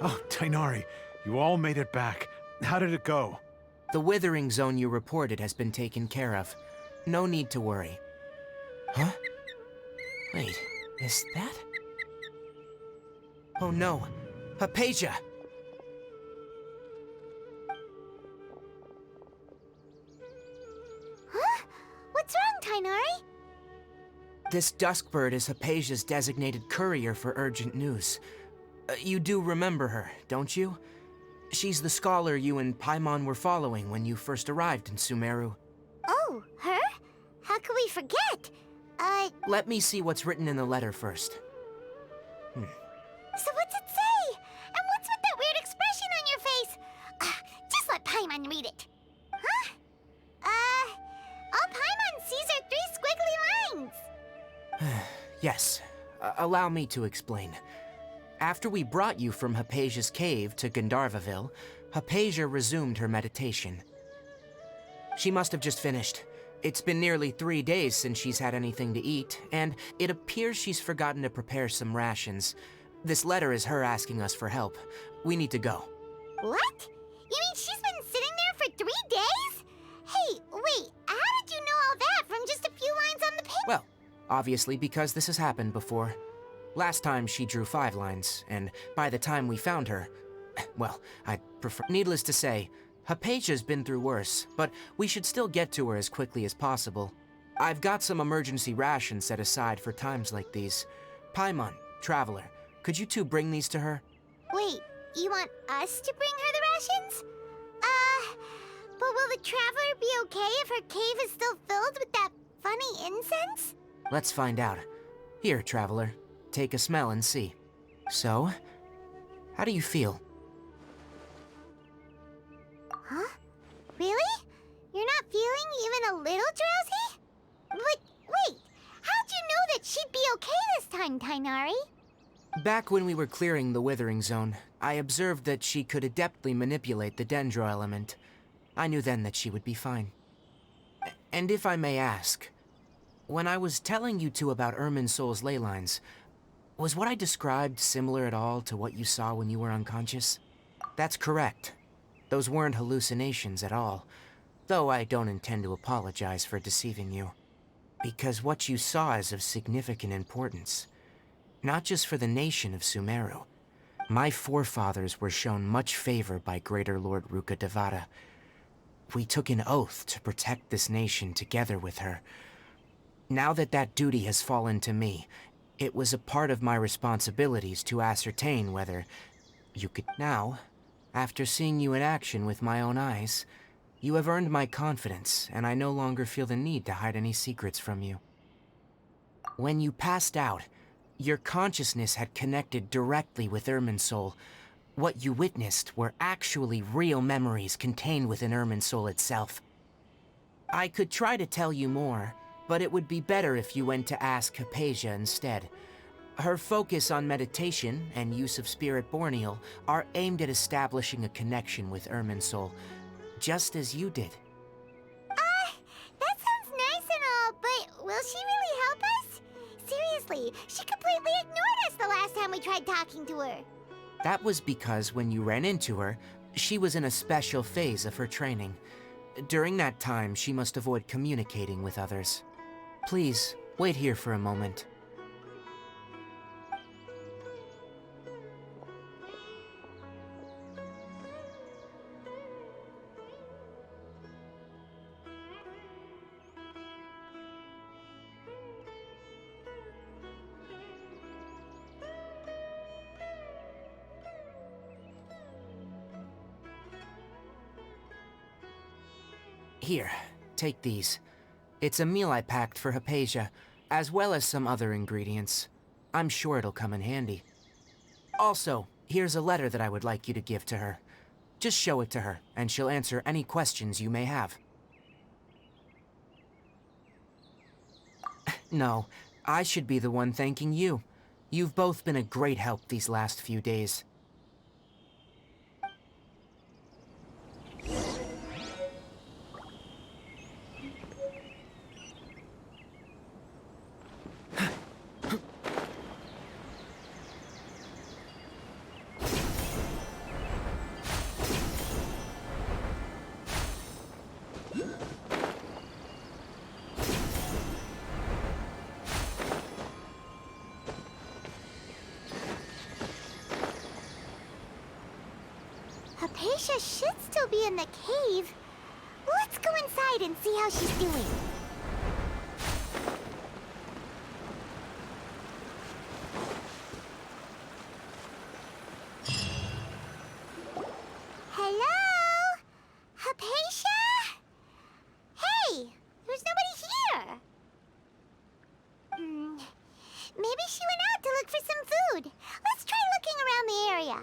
Oh, Tainari, you all made it back. How did it go? The withering zone you reported has been taken care of. No need to worry. Huh? Wait, is that? Oh no, Hypatia! Huh? What's wrong, Tainari? This Duskbird is Hypatia's designated courier for urgent news. You do remember her, don't you? She's the scholar you and Paimon were following when you first arrived in Sumeru. Oh, her? How could we forget? Let me see what's written in the letter first. So what's it say? And what's with that weird expression on your face? Just let Paimon read it. Huh? All Paimon sees are 3 squiggly lines. Yes, allow me to explain. After we brought you from Hypatia's cave to Gandharvaville, Hypatia resumed her meditation. She must have just finished. It's been nearly 3 days since she's had anything to eat, and it appears she's forgotten to prepare some rations. This letter is her asking us for help. We need to go. What? You mean she's been sitting there for 3 days? Hey, wait, how did you know all that from just a few lines on the page? Well, obviously because this has happened before. Last time she drew 5 lines, and by the time we found her, well, I'd prefer... Needless to say, Hypatia's been through worse, but we should still get to her as quickly as possible. I've got some emergency rations set aside for times like these. Paimon, Traveler, could you two bring these to her? Wait, you want us to bring her the rations? But will the Traveler be okay if her cave is still filled with that funny incense? Let's find out. Here, Traveler, take a smell and see. So, how do you feel? Huh? Really? You're not feeling even a little drowsy? But wait, how'd you know that she'd be okay this time, Tainari? Back when we were clearing the Withering Zone, I observed that she could adeptly manipulate the Dendro element. I knew then that she would be fine. And if I may ask, when I was telling you two about Irminsol's ley lines, was what I described similar at all to what you saw when you were unconscious? That's correct. Those weren't hallucinations at all, though I don't intend to apologize for deceiving you. Because what you saw is of significant importance. Not just for the nation of Sumeru. My forefathers were shown much favor by Greater Lord Rukkhadevata. We took an oath to protect this nation together with her. Now that that duty has fallen to me, it was a part of my responsibilities to ascertain whether you could... Now, after seeing you in action with my own eyes, you have earned my confidence, and I no longer feel the need to hide any secrets from you. When you passed out, your consciousness had connected directly with Irminsul. What you witnessed were actually real memories contained within Irminsul itself. I could try to tell you more, but it would be better if you went to ask Hypatia instead. Her focus on meditation and use of Spirit Borneal are aimed at establishing a connection with Irminsul, just as you did. That sounds nice and all, but will she really help us? Seriously, she completely ignored us the last time we tried talking to her. That was because when you ran into her, she was in a special phase of her training. During that time, she must avoid communicating with others. Please, wait here for a moment. Here, take these. It's a meal I packed for Hypatia, as well as some other ingredients. I'm sure it'll come in handy. Also, here's a letter that I would like you to give to her. Just show it to her, and she'll answer any questions you may have. No, I should be the one thanking you. You've both been a great help these last few days. Hypatia should still be in the cave. Let's go inside and see how she's doing. Hello? Hypatia? Hey, there's nobody here. Maybe she went out to look for some food. Let's try looking around the area.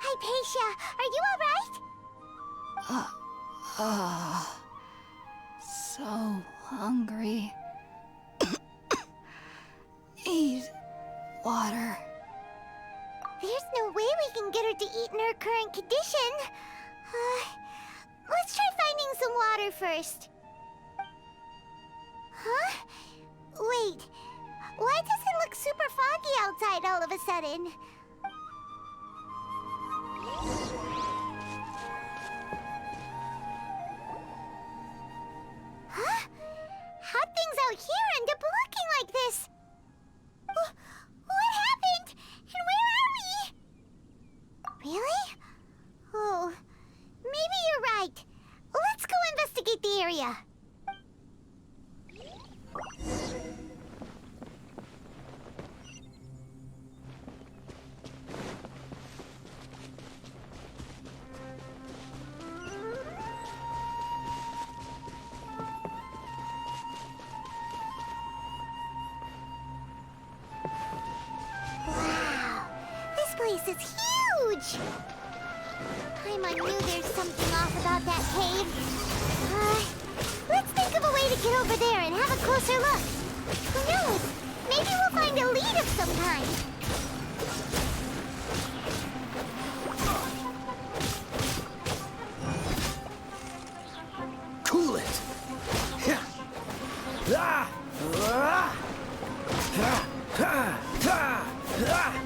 Hypatia, are you alright? So hungry. Need water. There's no way we can get her to eat in her current condition. Let's try finding some water first. Huh? Wait, why does it look super foggy outside all of a sudden? Huh? How'd things out here end up looking like this? What happened? And where are we? Really? Oh, maybe you're right. Let's go investigate the area. This is huge! Paimon knew there's something off about that cave. Let's think of a way to get over there and have a closer look. Who knows? Maybe we'll find a lead of some kind. Cool it! Yeah. Ah! Ah! Ah! Ah! Ah! Ah!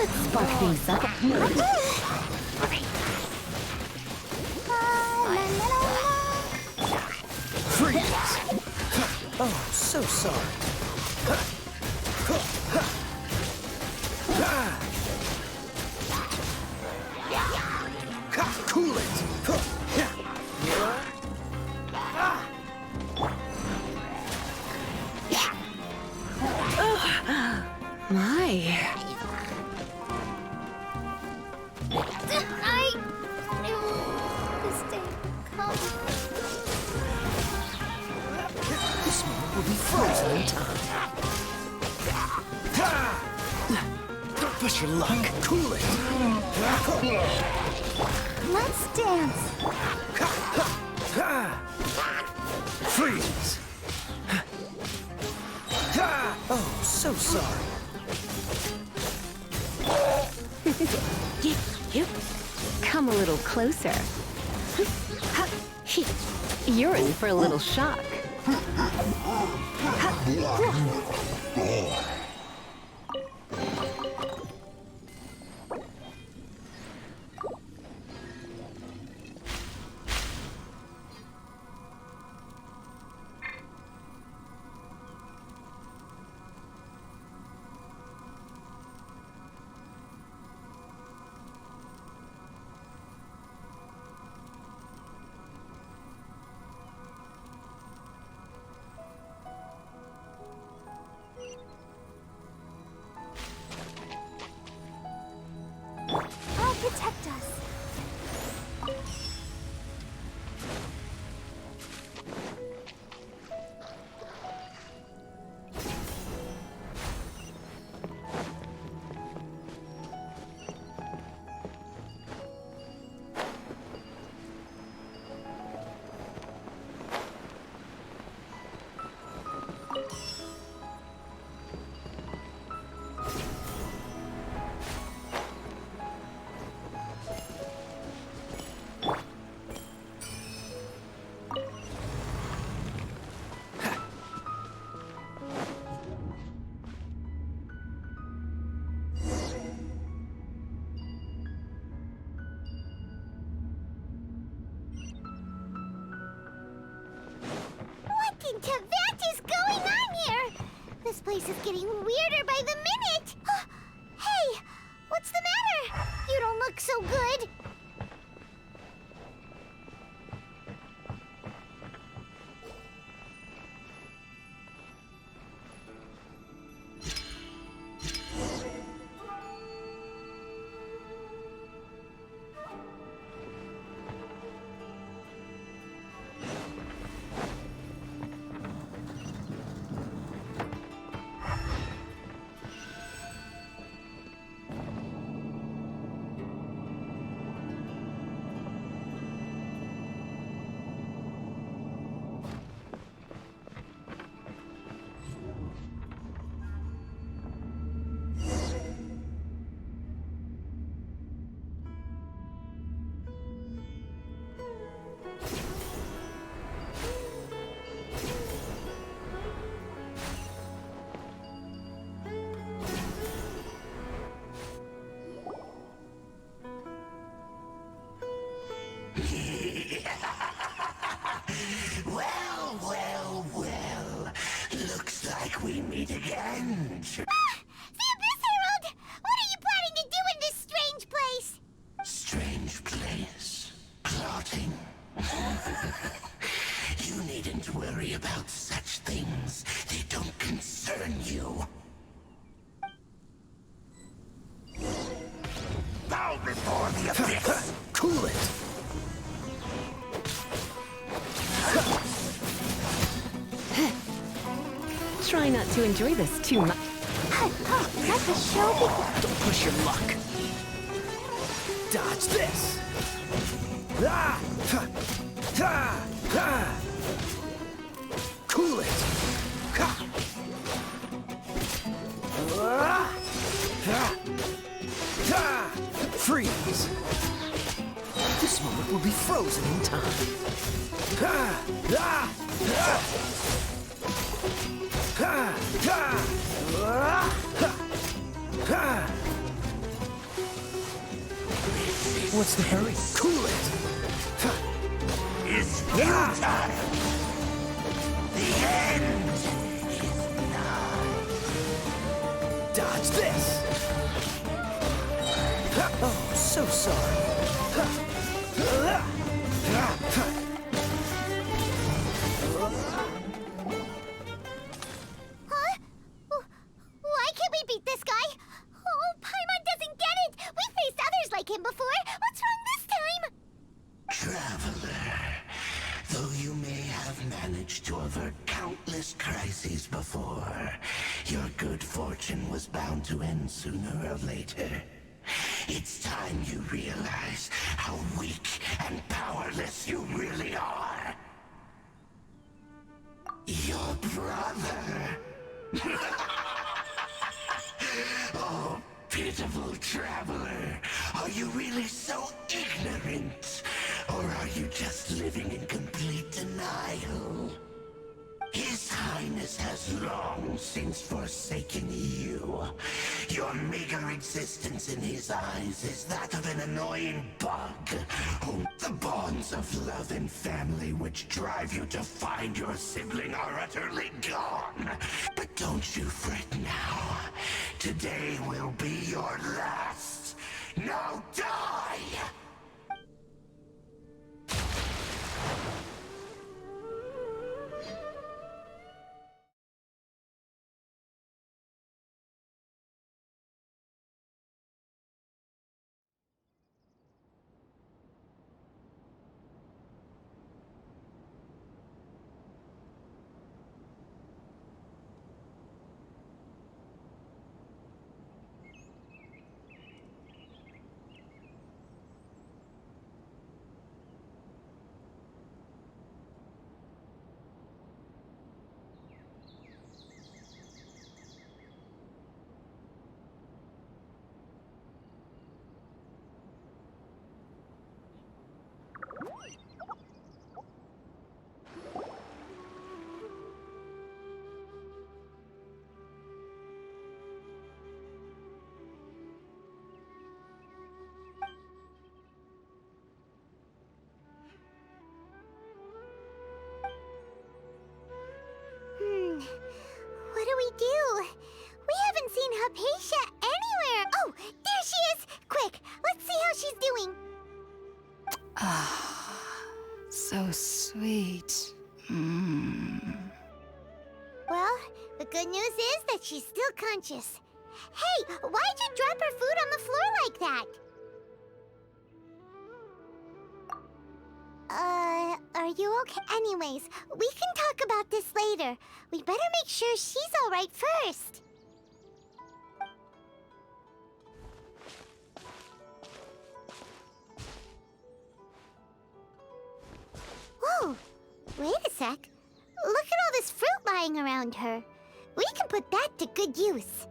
Let's spark things up. Freeze! Oh, so sorry. Cool it! My. This day will come. This moment will be frozen in time. Don't push your luck. Cool it! Let's dance. Freeze! Oh, so sorry. Yep. Come a little closer. You're in for a little shock. I'll protect us. What in Tibet is going on here? This place is getting weirder by the minute. Hey, what's the matter? You don't look so good. Well. Looks like we meet again. The Abyss Herald! What are you planning to do in this strange place? Strange place. Plotting. You needn't worry about such things. They don't concern you. Bow before the abyss! Cool it! Try not to enjoy this too much. Let the show begin. Don't push your luck. Dodge this. Ah! Ha! Ha! Ha! Cool it. Ha! Ah! Ha! Ha! Freeze. This moment will be frozen in time. Ha! Ah! Ah! Ha! Ha! Ah! Ha! Ha! What's the hurry? Cool it! Is futile. The end is nigh. Dodge this! Oh, so sorry. Huh? Why can't we beat this guy? Oh, Paimon doesn't get it! We faced others like him before! What's wrong this time? Traveler, though you may have managed to avert countless crises before, your good fortune was bound to end sooner or later. It's time you realize how weak and powerless you really are. Your brother. Oh, pitiful traveler. Are you really so ignorant? Or are you just living in complete denial? His Highness has long since forsaken you. Your meager existence in his eyes is that of an annoying bug. Whom the bonds of love and family which drive you to find your sibling are utterly gone. But don't you fret now. Today will be your last. Now die! What do we do? We haven't seen Hypatia anywhere! Oh, there she is! Quick, let's see how she's doing! So sweet. Well, the good news is that she's still conscious. Hey, why'd you drop her food on the floor like that? Are you okay? Anyways, we can talk about this later. We better make sure she's alright first. Whoa, wait a sec. Look at all this fruit lying around her. We can put that to good use.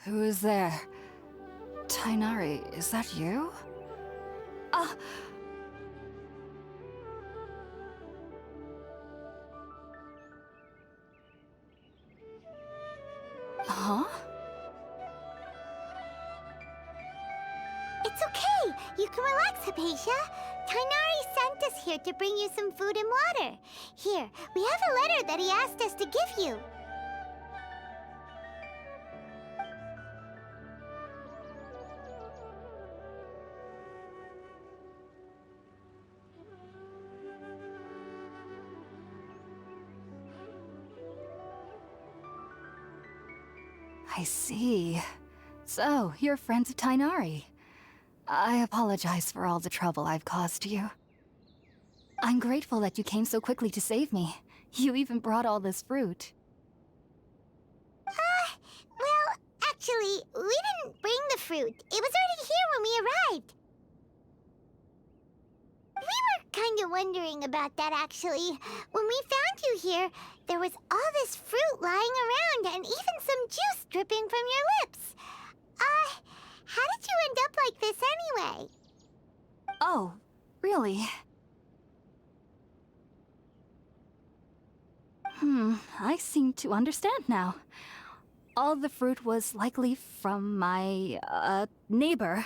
Who is there? Tainari, is that you? Huh? It's okay. You can relax, Hypatia. Tainari sent us here to bring you some food and water. Here, we have a letter that he asked us to give you. I see. So, you're friends of Tainari. I apologize for all the trouble I've caused you. I'm grateful that you came so quickly to save me. You even brought all this fruit. Well, actually, we didn't bring the fruit. It was already here when we arrived. We were kind of wondering about that, actually. When we found you here, there was all this fruit lying around and even some juice dripping from your lips. How did you end up like this anyway? Oh, really? I seem to understand now. All the fruit was likely from my, neighbor.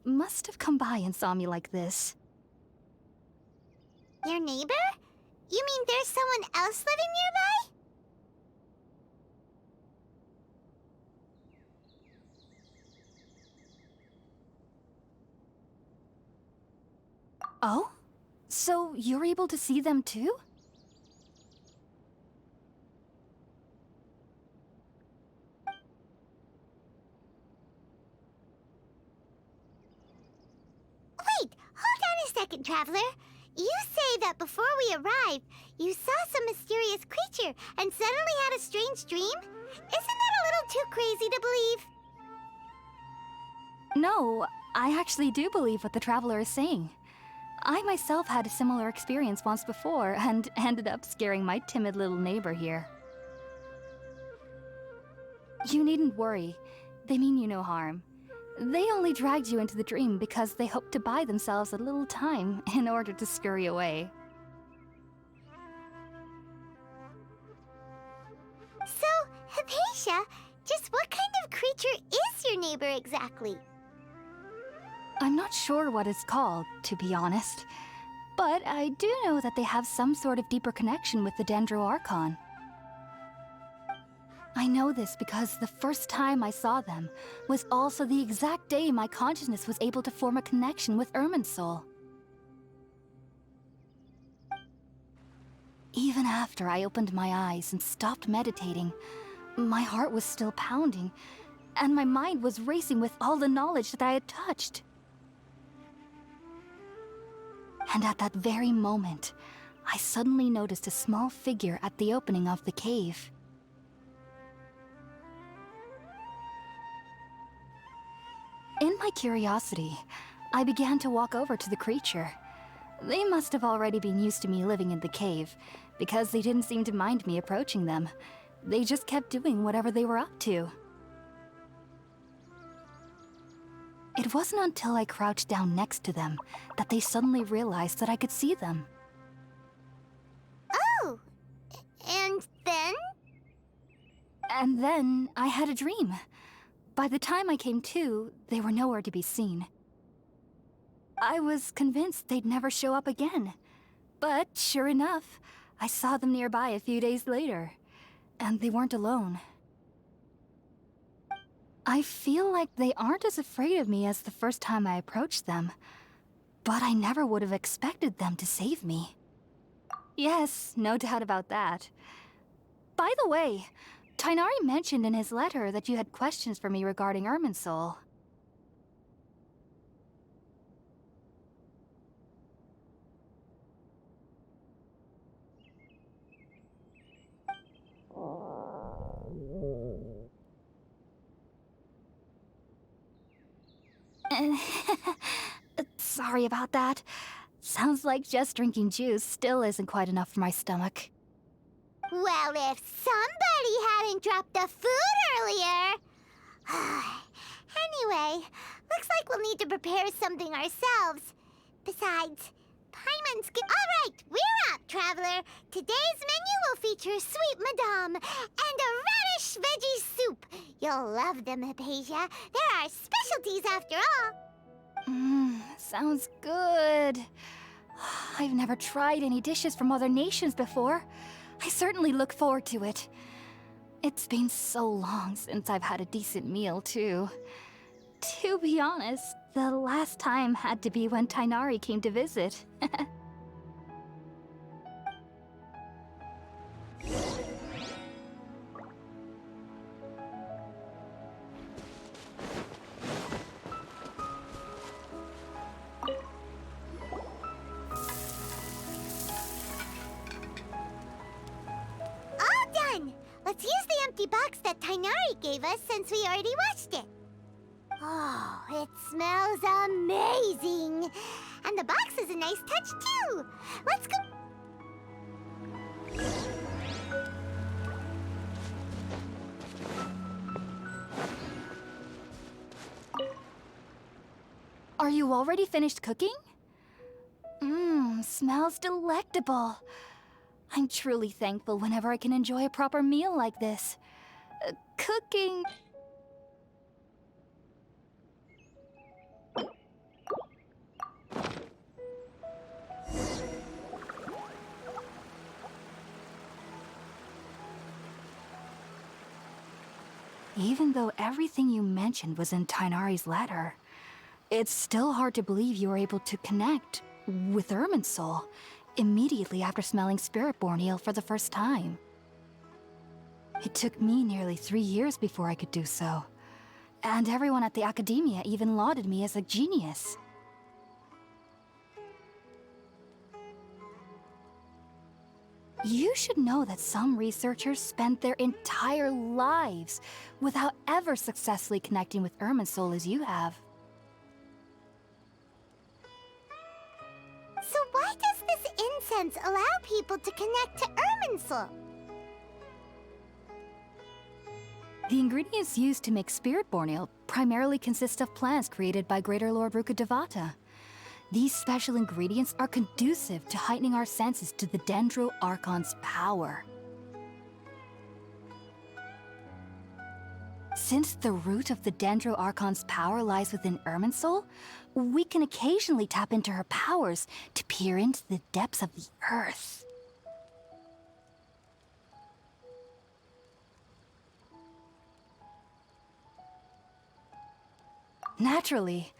Must have come by and saw me like this. Your neighbor? You mean there's someone else living nearby? Oh? So you're able to see them too? Wait, hold on a second, Traveler. You say that before we arrived, you saw some mysterious creature and suddenly had a strange dream? Isn't that a little too crazy to believe? No, I actually do believe what the Traveler is saying. I myself had a similar experience once before and ended up scaring my timid little neighbor here. You needn't worry. They mean you no harm. They only dragged you into the dream because they hoped to buy themselves a little time in order to scurry away. So, Hypatia, just what kind of creature is your neighbor exactly? I'm not sure what it's called, to be honest. But I do know that they have some sort of deeper connection with the Dendro Archon. I know this because the first time I saw them was also the exact day my consciousness was able to form a connection with Irminsul. Even after I opened my eyes and stopped meditating, my heart was still pounding, and my mind was racing with all the knowledge that I had touched. And at that very moment, I suddenly noticed a small figure at the opening of the cave. In my curiosity, I began to walk over to the creature. They must have already been used to me living in the cave, because they didn't seem to mind me approaching them. They just kept doing whatever they were up to. It wasn't until I crouched down next to them that they suddenly realized that I could see them. Oh, and then? And then I had a dream. By the time I came to, they were nowhere to be seen. I was convinced they'd never show up again. But sure enough, I saw them nearby a few days later. And they weren't alone. I feel like they aren't as afraid of me as the first time I approached them. But I never would have expected them to save me. Yes, no doubt about that. By the way, Tighnari mentioned in his letter that you had questions for me regarding Irminsul. Sorry about that. Sounds like just drinking juice still isn't quite enough for my stomach. Well, if somebody hadn't dropped the food earlier... Anyway, looks like we'll need to prepare something ourselves. Besides, Paimon's Alright, we're up, Traveler. Today's menu will feature sweet madame and a radish veggie soup. You'll love them, Hypatia. They're our specialties after all. Sounds good. I've never tried any dishes from other nations before. I certainly look forward to it. It's been so long since I've had a decent meal, too. To be honest, the last time had to be when Tighnari came to visit. Let's use the empty box that Tighnari gave us since we already watched it. Oh, it smells amazing. And the box is a nice touch, too. Let's go... Are you already finished cooking? Smells delectable. I'm truly thankful whenever I can enjoy a proper meal like this. Cooking... Even though everything you mentioned was in Tighnari's letter, it's still hard to believe you were able to connect with Irminsul immediately after smelling Spiritborn eel for the first time. It took me nearly 3 years before I could do so, and everyone at the Academia even lauded me as a genius. You should know that some researchers spend their entire lives without ever successfully connecting with Irminsul as you have. So why does this incense allow people to connect to Irminsul? The ingredients used to make Spiritborn ale primarily consist of plants created by Greater Lord Rukkhadevata. These special ingredients are conducive to heightening our senses to the Dendro Archon's power. Since the root of the Dendro Archon's power lies within Irminsul, we can occasionally tap into her powers to peer into the depths of the earth. Naturally,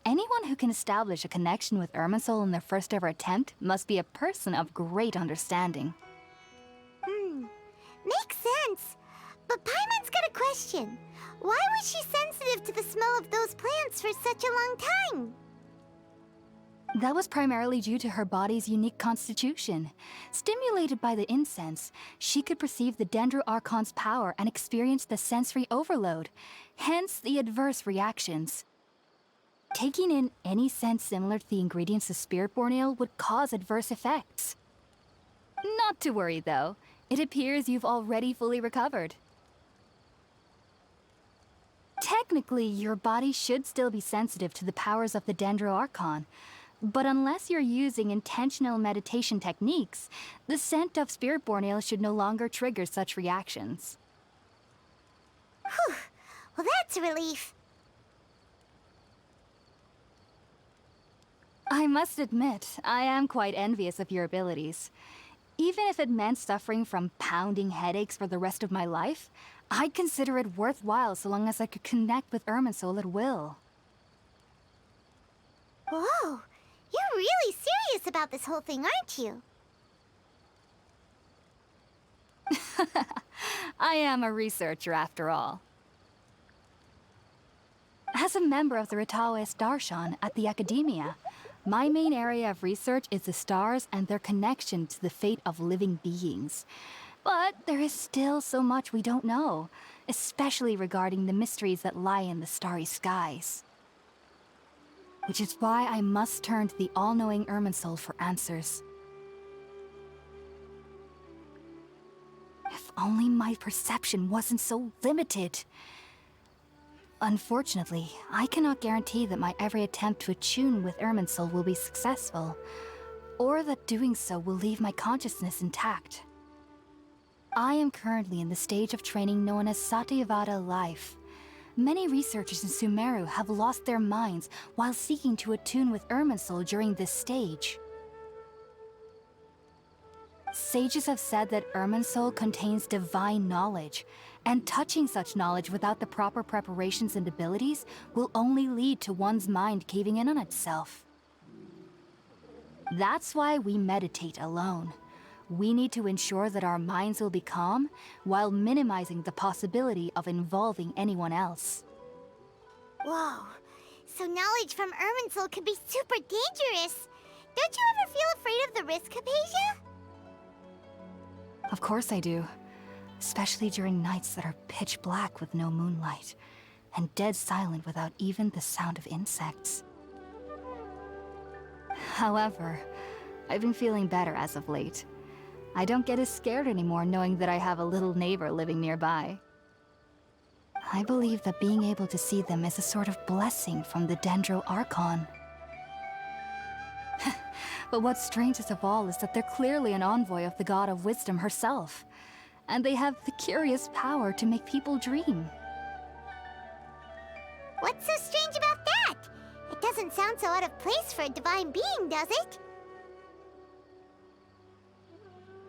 anyone who can establish a connection with Irminsul in their first ever attempt must be a person of great understanding. Makes sense. But Paimon's got a question. Why was she sensitive to the smell of those plants for such a long time? That was primarily due to her body's unique constitution. Stimulated by the incense, she could perceive the Dendro Archon's power and experience the sensory overload, hence the adverse reactions. Taking in any scent similar to the ingredients of Spiritborn ale would cause adverse effects. Not to worry, though. It appears you've already fully recovered. Technically, your body should still be sensitive to the powers of the Dendro Archon, but unless you're using intentional meditation techniques, the scent of Spiritborn ale should no longer trigger such reactions. Whew. Well, that's a relief. I must admit, I am quite envious of your abilities. Even if it meant suffering from pounding headaches for the rest of my life, I'd consider it worthwhile so long as I could connect with Irminsul at will. Whoa. You're really serious about this whole thing, aren't you? I am a researcher after all. As a member of the Ritaoist Darshan at the Academia, my main area of research is the stars and their connection to the fate of living beings. But there is still so much we don't know, especially regarding the mysteries that lie in the starry skies. Which is why I must turn to the all-knowing Irminsul for answers. If only my perception wasn't so limited. Unfortunately, I cannot guarantee that my every attempt to attune with Irminsul will be successful, or that doing so will leave my consciousness intact. I am currently in the stage of training known as Satyavada life. Many researchers in Sumeru have lost their minds while seeking to attune with Irminsul during this stage. Sages have said that Irminsul contains divine knowledge, and touching such knowledge without the proper preparations and abilities will only lead to one's mind caving in on itself. That's why we meditate alone. We need to ensure that our minds will be calm while minimizing the possibility of involving anyone else. Whoa. So knowledge from Irminsul could be super dangerous. Don't you ever feel afraid of the risk, Hypatia? Of course I do. Especially during nights that are pitch black with no moonlight, and dead silent without even the sound of insects. However, I've been feeling better as of late. I don't get as scared anymore knowing that I have a little neighbor living nearby. I believe that being able to see them is a sort of blessing from the Dendro Archon. But what's strangest of all is that they're clearly an envoy of the God of Wisdom herself. And they have the curious power to make people dream. What's so strange about that? It doesn't sound so out of place for a divine being, does it?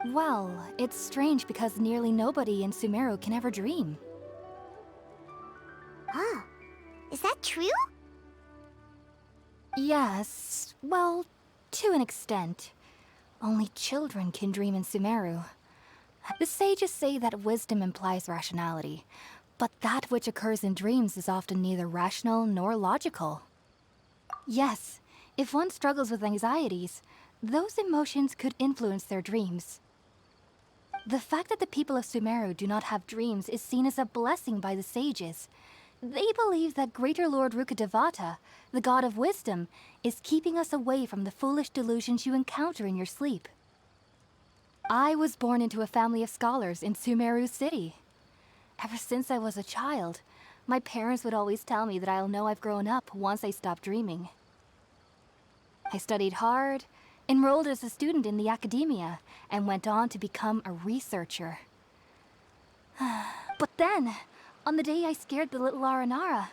Well, it's strange because nearly nobody in Sumeru can ever dream. Oh, is that true? Yes, well, to an extent. Only children can dream in Sumeru. The sages say that wisdom implies rationality, but that which occurs in dreams is often neither rational nor logical. Yes, if one struggles with anxieties, those emotions could influence their dreams. The fact that the people of Sumeru do not have dreams is seen as a blessing by the sages. They believe that Greater Lord Rukkhadevata, the God of Wisdom, is keeping us away from the foolish delusions you encounter in your sleep. I was born into a family of scholars in Sumeru City. Ever since I was a child, my parents would always tell me that I'll know I've grown up once I stop dreaming. I studied hard, enrolled as a student in the academia, and went on to become a researcher. But then, on the day I scared the little Aranara,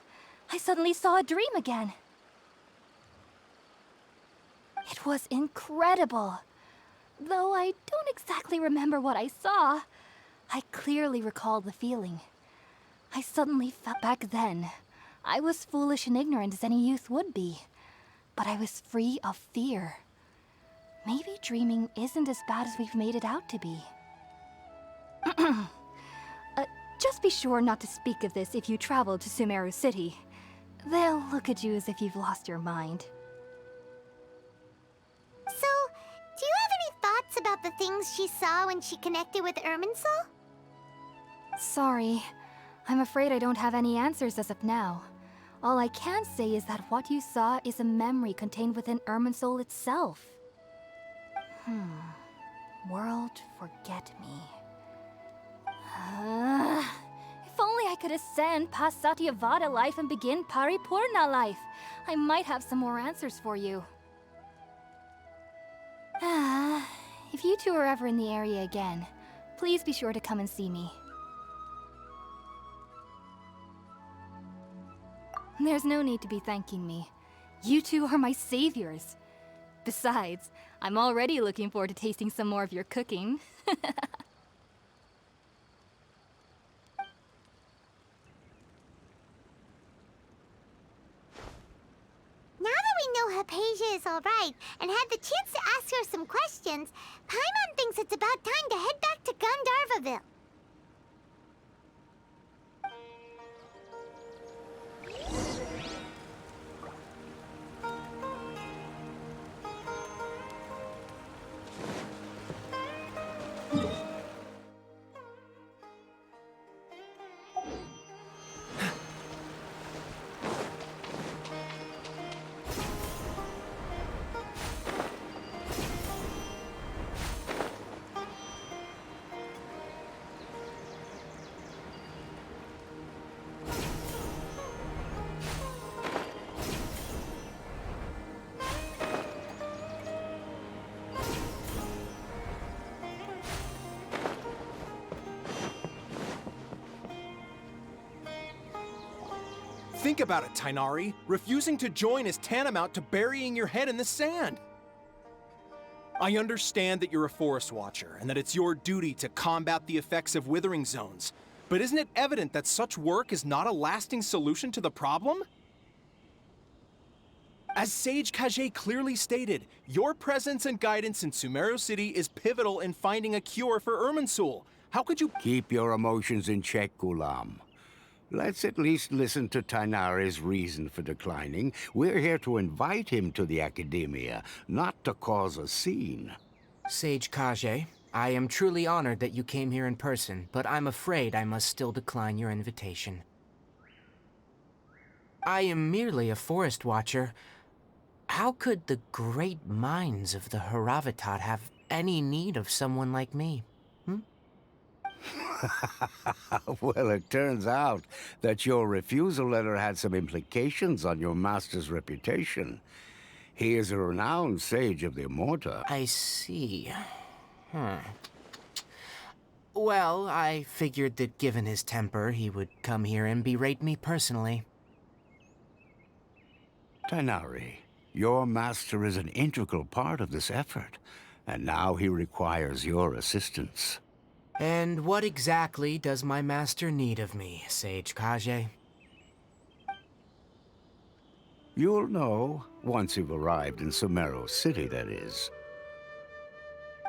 I suddenly saw a dream again. It was incredible. Though I don't exactly remember what I saw, I clearly recall the feeling. I suddenly felt back then. I was foolish and ignorant as any youth would be, but I was free of fear. Maybe dreaming isn't as bad as we've made it out to be. Just be sure not to speak of this if you travel to Sumeru City. They'll look at you as if you've lost your mind. So, do you have any thoughts about the things she saw when she connected with Irminsul? Sorry. I'm afraid I don't have any answers as of now. All I can say is that what you saw is a memory contained within Irminsul itself. World forget me. If only I could ascend past Satyavada life and begin Paripurna life. I might have some more answers for you. If you two are ever in the area again, please be sure to come and see me. There's no need to be thanking me. You two are my saviors. Besides, I'm already looking forward to tasting some more of your cooking. Now that we know Hypatia is alright and had the chance to ask her some questions, Paimon thinks it's about time to head back to Gandharvaville. Think about it, Tainari. Refusing to join is tantamount to burying your head in the sand. I understand that you're a forest watcher and that it's your duty to combat the effects of withering zones, but isn't it evident that such work is not a lasting solution to the problem? As Sage Kage clearly stated, your presence and guidance in Sumeru City is pivotal in finding a cure for Irminsul. How could you— Keep your emotions in check, Gulam. Let's at least listen to Tainari's reason for declining. We're here to invite him to the Academia, not to cause a scene. Sage Kage, I am truly honored that you came here in person, but I'm afraid I must still decline your invitation. I am merely a forest watcher. How could the great minds of the Haravatat have any need of someone like me? Well, it turns out that your refusal letter had some implications on your master's reputation. He is a renowned sage of the Immorta. I see. Well, I figured that given his temper, he would come here and berate me personally. Tighnari, your master is an integral part of this effort, and now he requires your assistance. And what exactly does my master need of me, Sage Kage? You'll know once you've arrived in Sumeru City, that is.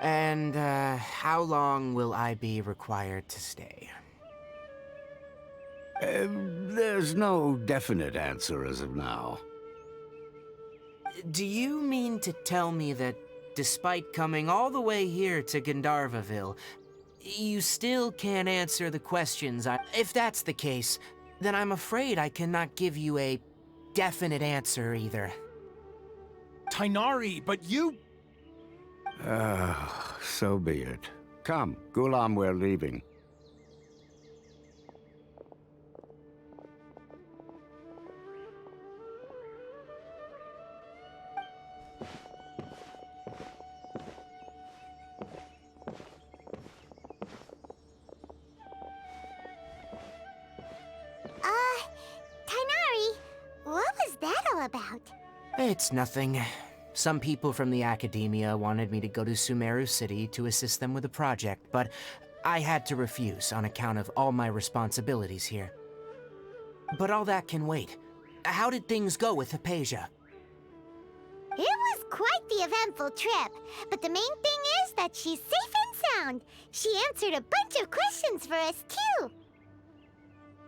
And, how long will I be required to stay? There's no definite answer as of now. Do you mean to tell me that, despite coming all the way here to Gandharvaville, you still can't answer the questions If that's the case, then I'm afraid I cannot give you a definite answer either. Tighnari, but you... So be it. Come, Gulam, we're leaving. Tighnari, what was that all about? It's nothing. Some people from the academia wanted me to go to Sumeru City to assist them with a project, but I had to refuse on account of all my responsibilities here. But all that can wait. How did things go with Hypatia? It was quite the eventful trip, but the main thing is that she's safe and sound. She answered a bunch of questions for us, too.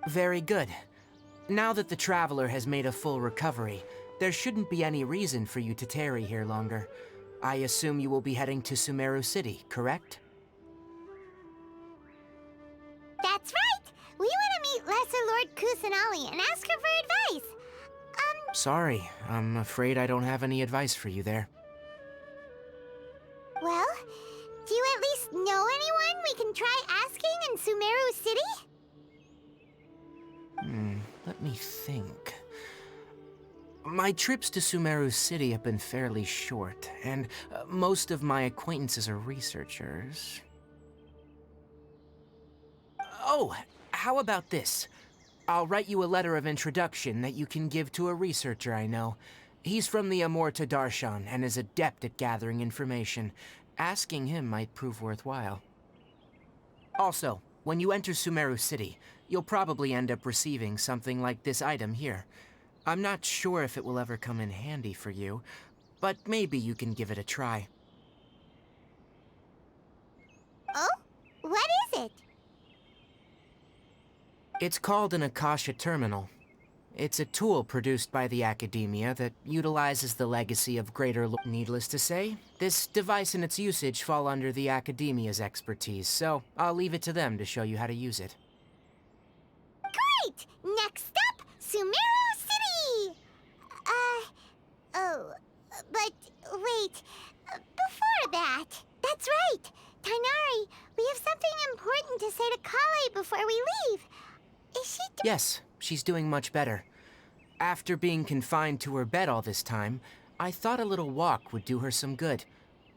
Very good. Now that the Traveler has made a full recovery, there shouldn't be any reason for you to tarry here longer. I assume you will be heading to Sumeru City, correct? That's right! We want to meet Lesser Lord Kusanali and ask her for advice. Sorry, I'm afraid I don't have any advice for you there. Well, do you at least know anyone we can try asking in Sumeru City? Let me think. My trips to Sumeru City have been fairly short, and most of my acquaintances are researchers. Oh, how about this? I'll write you a letter of introduction that you can give to a researcher I know. He's from the Amorta Darshan and is adept at gathering information. Asking him might prove worthwhile. Also, when you enter Sumeru City, you'll probably end up receiving something like this item here. I'm not sure if it will ever come in handy for you, but maybe you can give it a try. Oh? What is it? It's called an Akasha Terminal. It's a tool produced by the Academia that utilizes the legacy of Greater Lord. Needless to say, this device and its usage fall under the Academia's expertise, so I'll leave it to them to show you how to use it. Great! Next up, Sumeru City! But wait, before that, that's right! Tighnari, we have something important to say to Kale before we leave. Is she Yes, she's doing much better. After being confined to her bed all this time, I thought a little walk would do her some good.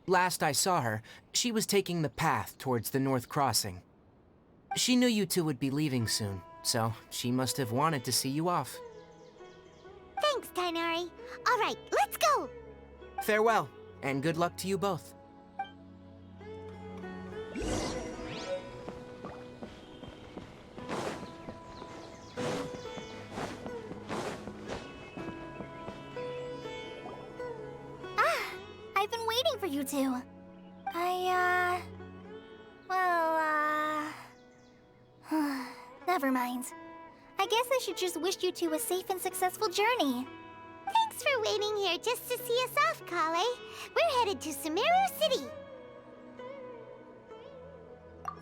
Last I saw her, she was taking the path towards the North Crossing. She knew you two would be leaving soon, so she must have wanted to see you off. Thanks, Tighnari. All right, let's go! Farewell, and good luck to you both. I've been waiting for you two. Never mind. I guess I should just wish you two a safe and successful journey. Thanks for waiting here just to see us off, Kale. We're headed to Sumeru City.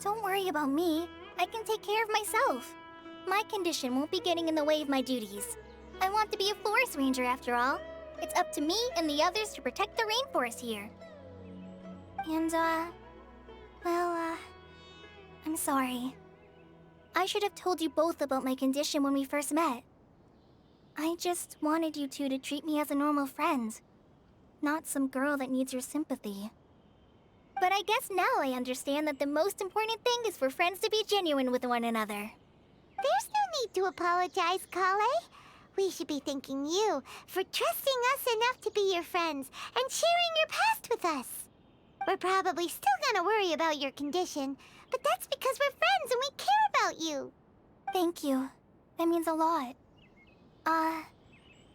Don't worry about me. I can take care of myself. My condition won't be getting in the way of my duties. I want to be a forest ranger after all. It's up to me and the others to protect the rainforest here. And, I'm sorry. I should have told you both about my condition when we first met. I just wanted you two to treat me as a normal friend. not some girl that needs your sympathy. But I guess now I understand that the most important thing is for friends to be genuine with one another. There's no need to apologize, Kale. We should be thanking you for trusting us enough to be your friends and sharing your past with us. We're probably still gonna worry about your condition, but that's because we're friends and we care about you. Thank you. That means a lot.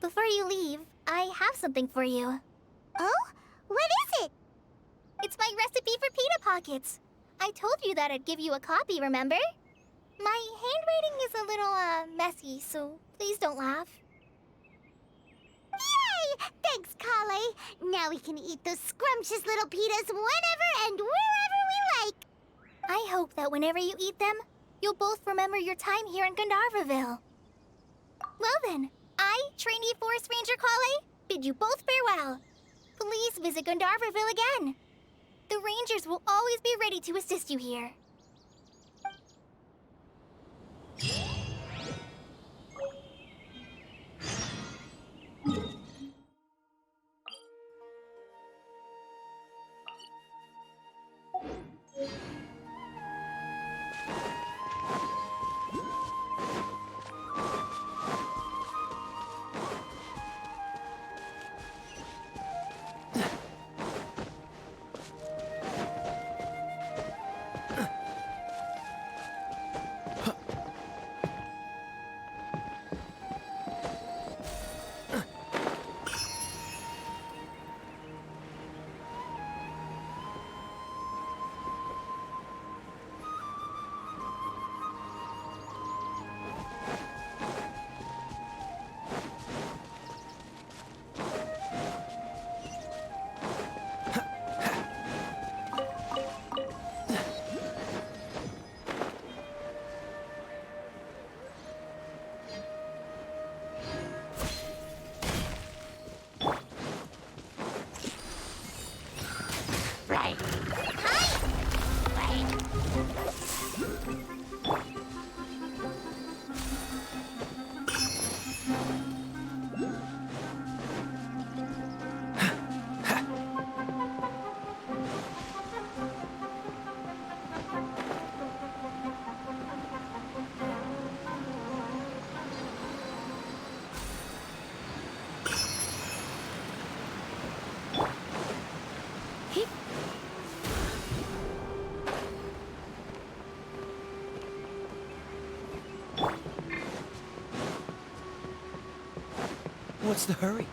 Before you leave, I have something for you. Oh? What is it? It's my recipe for pita pockets. I told you that I'd give you a copy, remember? My handwriting is a little, messy, so please don't laugh. Yay! Thanks, Kale. Now we can eat those scrumptious little pitas whenever and wherever we like. I hope that whenever you eat them, you'll both remember your time here in Gandharvaville. Well then, I, trainee Forest Ranger Kale, bid you both farewell. Please visit Gandharvaville again. The Rangers will always be ready to assist you here. What's the hurry?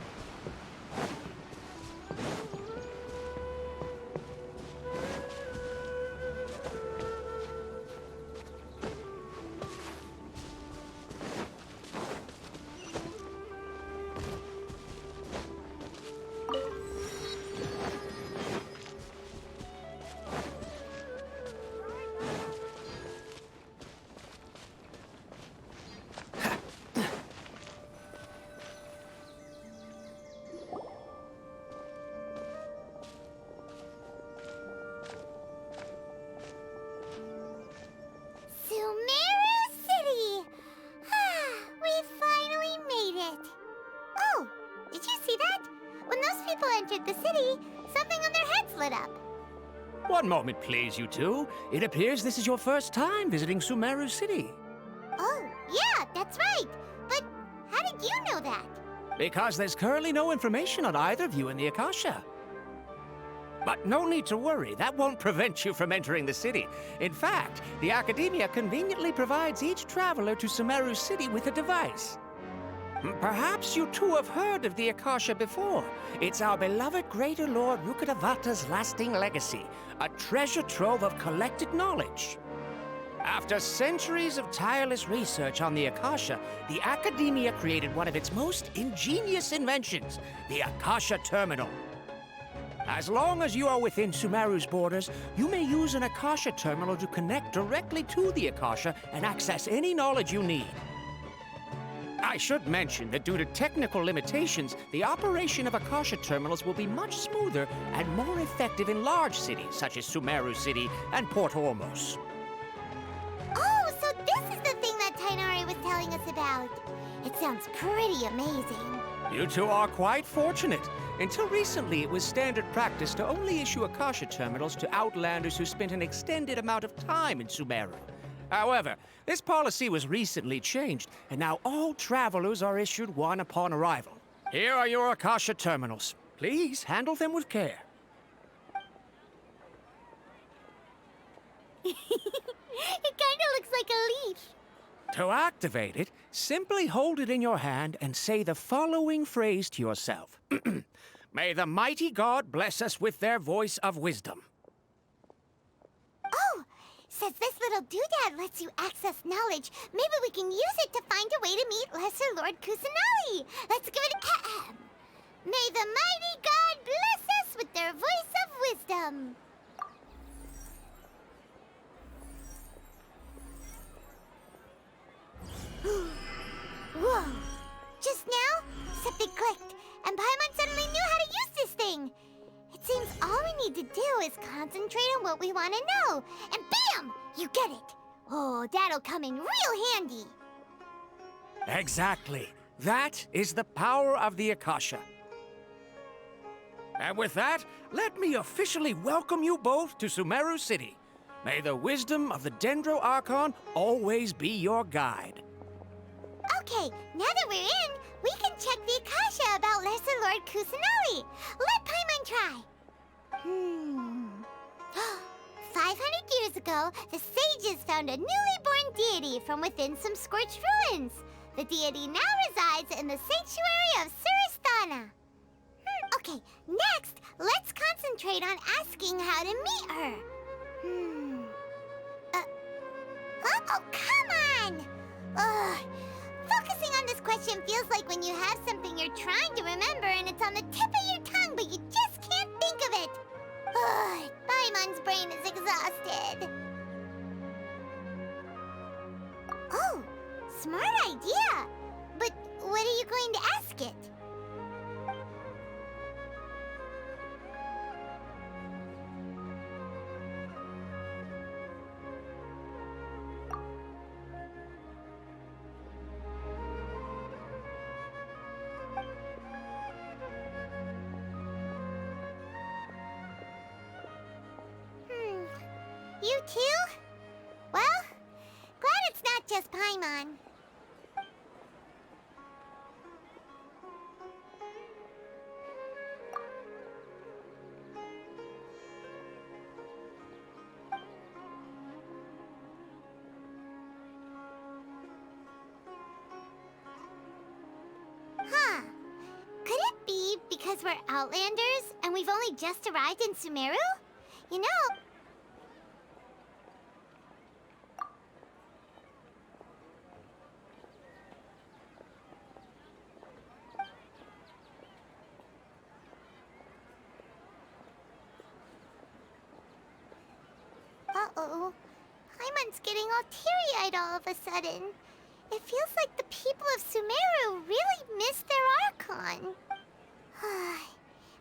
entered the city, something on their heads lit up. One moment, please, you two. It appears this is your first time visiting Sumeru City. Oh, yeah, that's right. But how did you know that? Because there's currently no information on either of you in the Akasha. But no need to worry, that won't prevent you from entering the city. In fact, the Academia conveniently provides each traveler to Sumeru City with a device. Perhaps you two have heard of the Akasha before. It's our beloved Greater Lord Rukkhadevata's lasting legacy, a treasure trove of collected knowledge. After centuries of tireless research on the Akasha, the Academia created one of its most ingenious inventions, the Akasha Terminal. As long as you are within Sumeru's borders, you may use an Akasha terminal to connect directly to the Akasha and access any knowledge you need. I should mention that due to technical limitations, the operation of Akasha terminals will be much smoother and more effective in large cities such as Sumeru City and Port Ormos. Oh, so this is the thing that Tainari was telling us about. It sounds pretty amazing. You two are quite fortunate. Until recently, it was standard practice to only issue Akasha terminals to outlanders who spent an extended amount of time in Sumeru. However, this policy was recently changed, and now all travelers are issued one upon arrival. Here are your Akasha terminals. Please handle them with care. It kind of looks like a leaf. To activate it, simply hold it in your hand and say the following phrase to yourself. May the mighty God bless us with their voice of wisdom. Oh, says this little doodad lets you access knowledge. Maybe we can use it to find a way to meet Lesser Lord Kusanali. Let's give it ahem. May the mighty God bless us with their voice of wisdom. Whoa! Just now, something clicked, and Paimon suddenly knew how to use this thing. It seems all we need to do is concentrate on what we want to know, and bam! You get it. Oh, that'll come in real handy. Exactly. That is the power of the Akasha. And with that, let me officially welcome you both to Sumeru City. May the wisdom of the Dendro Archon always be your guide. Okay, now that we're in, we can check the Akasha about Lesser Lord Kusanali. Let Paimon try. 500 years ago, the sages found a newly born deity from within some scorched ruins. The deity now resides in the sanctuary of Suristana. Okay, next, let's concentrate on asking how to meet her. Oh, come on! Ugh. Focusing on this question feels like when you have something you're trying to remember and it's on the tip of your tongue, but you just can't think of it. Ugh, Paimon's brain is exhausted. Oh, smart idea. But what are you going to ask it? You too? Well, glad it's not just Paimon. Huh. Could it be because we're Outlanders and we've only just arrived in Sumeru? You know... Uh-oh. Paimon's getting all teary-eyed all of a sudden. It feels like the people of Sumeru really miss their Archon.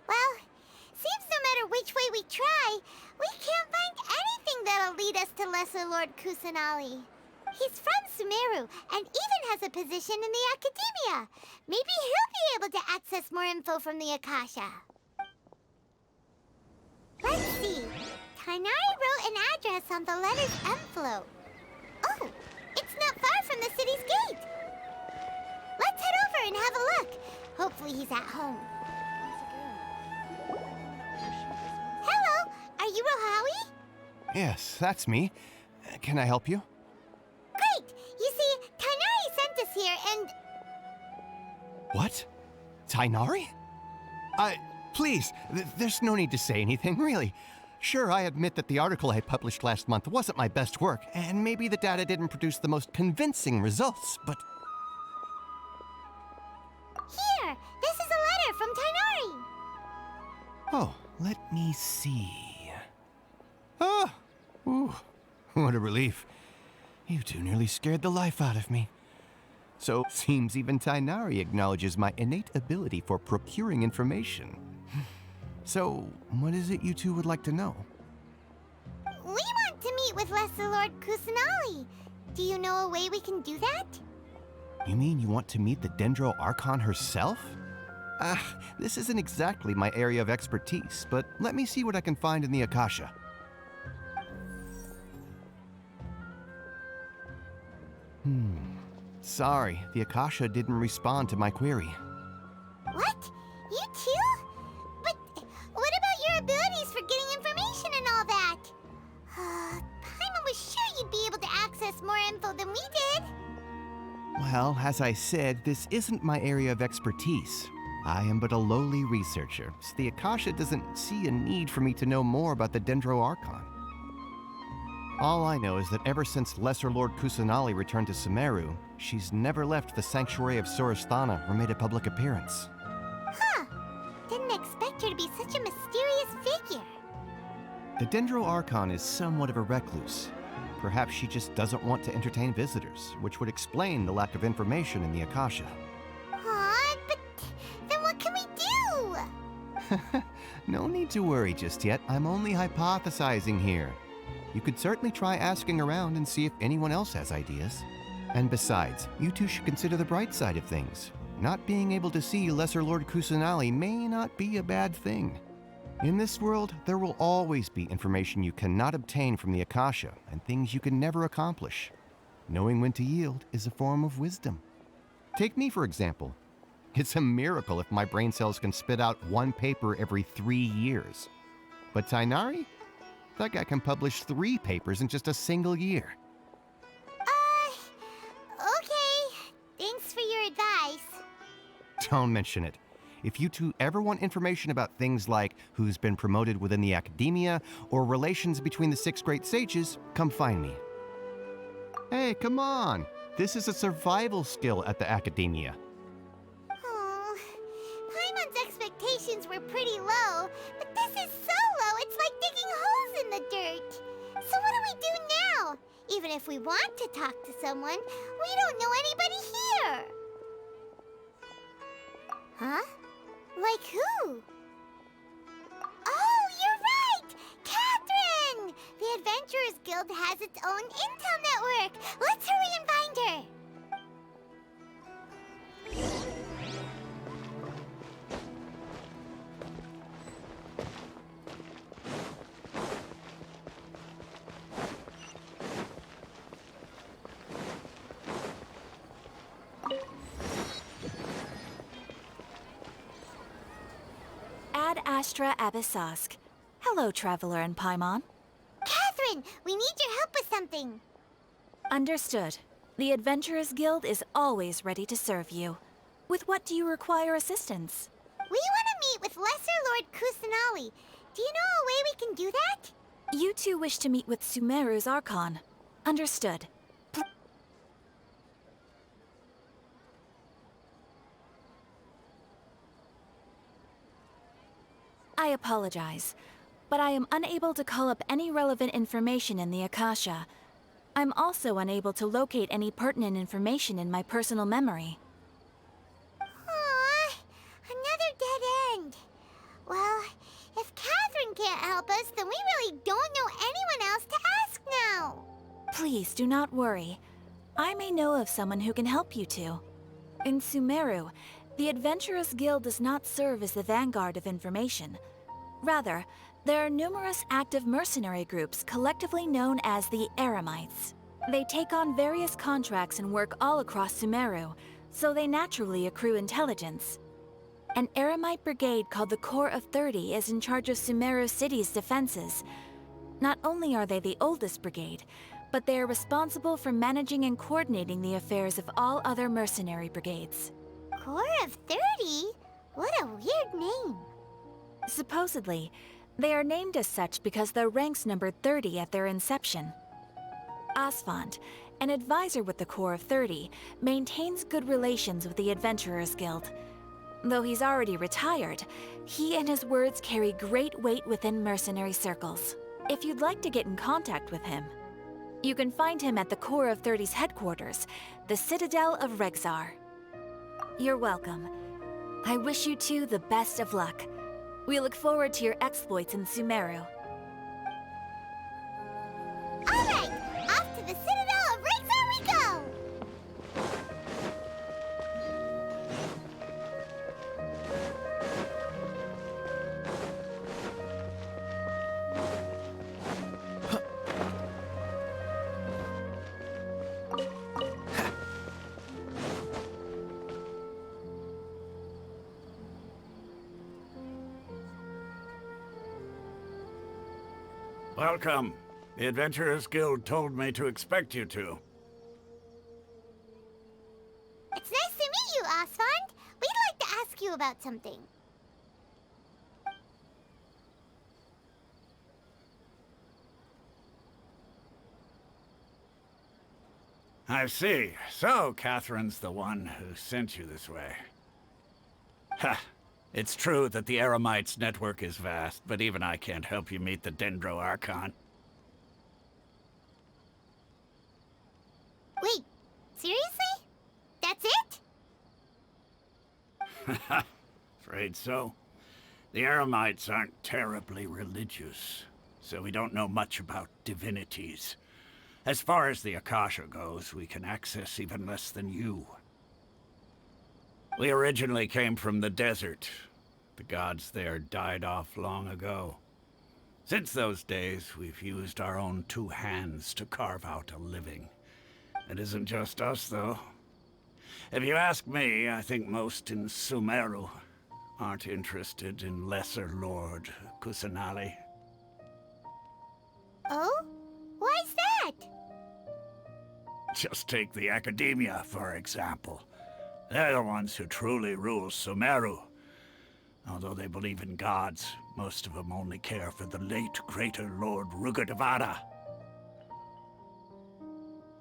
Well, seems no matter which way we try, we can't find anything that'll lead us to Lesser Lord Kusanali. He's from Sumeru and even has a position in the Academia. Maybe he'll be able to access more info from the Akasha. Let's see. Tainari wrote an address on the letter's envelope. Oh, it's not far from the city's gate. Let's head over and have a look. Hopefully he's at home. Hello, are you Rohawi? Yes, that's me. Can I help you? Great! You see, Tainari sent us here and... What? Tainari? Please, there's no need to say anything, really. Sure, I admit that the article I published last month wasn't my best work, and maybe the data didn't produce the most convincing results, but... Here! This is a letter from Tainari! Oh, let me see... Oh! Ooh, what a relief. You two nearly scared the life out of me. So, seems even Tainari acknowledges my innate ability for procuring information. So, what is it you two would like to know? We want to meet with Lesser Lord Kusanali. Do you know a way we can do that? You mean you want to meet the Dendro Archon herself? This isn't exactly my area of expertise, but let me see what I can find in the Akasha. Sorry, the Akasha didn't respond to my query. What? You too? But what about your abilities for getting information and all that? Paimon was sure you'd be able to access more info than we did. Well, as I said, this isn't my area of expertise. I am but a lowly researcher, so the Akasha doesn't see a need for me to know more about the Dendro Archon. All I know is that ever since Lesser Lord Kusanali returned to Sumeru, she's never left the Sanctuary of Sorasthana or made a public appearance. Huh. Didn't expect her to be such a mysterious figure. The Dendro Archon is somewhat of a recluse. Perhaps she just doesn't want to entertain visitors, which would explain the lack of information in the Akasha. Aw, but then what can we do? No need to worry just yet. I'm only hypothesizing here. You could certainly try asking around and see if anyone else has ideas. And besides, you two should consider the bright side of things. Not being able to see Lesser Lord Kusanali may not be a bad thing. In this world, there will always be information you cannot obtain from the Akasha and things you can never accomplish. Knowing when to yield is a form of wisdom. Take me, for example. It's a miracle if my brain cells can spit out one paper every 3 years. But Tainari? That guy can publish 3 papers in just a single year. Okay. Thanks for your advice. Don't mention it. If you two ever want information about things like who's been promoted within the academia or relations between the 6 great sages, come find me. Hey, come on! This is a survival skill at the academia. Oh, Paimon's expectations were pretty low, but this is so low it's like digging holes in the dirt. So what do we do now? Even if we want to talk to someone, we don't know anybody here. Huh? Like who? Oh, you're right! Catherine! The Adventurers Guild has its own intel network. Let's hurry and find her. Ad Astra Abyssosk. Hello, Traveler and Paimon. Catherine, we need your help with something. Understood. The Adventurers Guild is always ready to serve you. With what do you require assistance? We want to meet with Lesser Lord Kusanali. Do you know a way we can do that? You two wish to meet with Sumeru's Archon. Understood. I apologize, but I am unable to call up any relevant information in the Akasha. I'm also unable to locate any pertinent information in my personal memory. Aww, another dead end. Well, if Catherine can't help us, then we really don't know anyone else to ask now. Please do not worry. I may know of someone who can help you two. In Sumeru, the Adventurers Guild does not serve as the vanguard of information. Rather, there are numerous active mercenary groups collectively known as the Eremites. They take on various contracts and work all across Sumeru, so they naturally accrue intelligence. An Eremite brigade called the Corps of 30 is in charge of Sumeru City's defenses. Not only are they the oldest brigade, but they are responsible for managing and coordinating the affairs of all other mercenary brigades. Corps of 30? What a weird name. Supposedly, they are named as such because their ranks numbered 30 at their inception. Asfand, an advisor with the Corps of 30, maintains good relations with the Adventurers Guild. Though he's already retired, he and his words carry great weight within mercenary circles. If you'd like to get in contact with him, you can find him at the Corps of 30's headquarters, the Citadel of Rexar. You're welcome. I wish you two the best of luck. We look forward to your exploits in Sumeru. All right, off to the Citadel of Rexar we go! Welcome. The Adventurers Guild told me to expect you two. It's nice to meet you, Osfond. We'd like to ask you about something. I see. So, Catherine's the one who sent you this way. Ha! It's true that the Eremites' network is vast, but even I can't help you meet the Dendro Archon. Wait, seriously? That's it? Afraid so. The Eremites aren't terribly religious, so we don't know much about divinities. As far as the Akasha goes, we can access even less than you. We originally came from the desert. The gods there died off long ago. Since those days, we've used our own two hands to carve out a living. It isn't just us, though. If you ask me, I think most in Sumeru aren't interested in Lesser Lord Kusanali. Oh? Why's that? Just take the Academia, for example. They're the ones who truly rule Sumeru. Although they believe in gods, most of them only care for the late Greater Lord Rukkhadevata.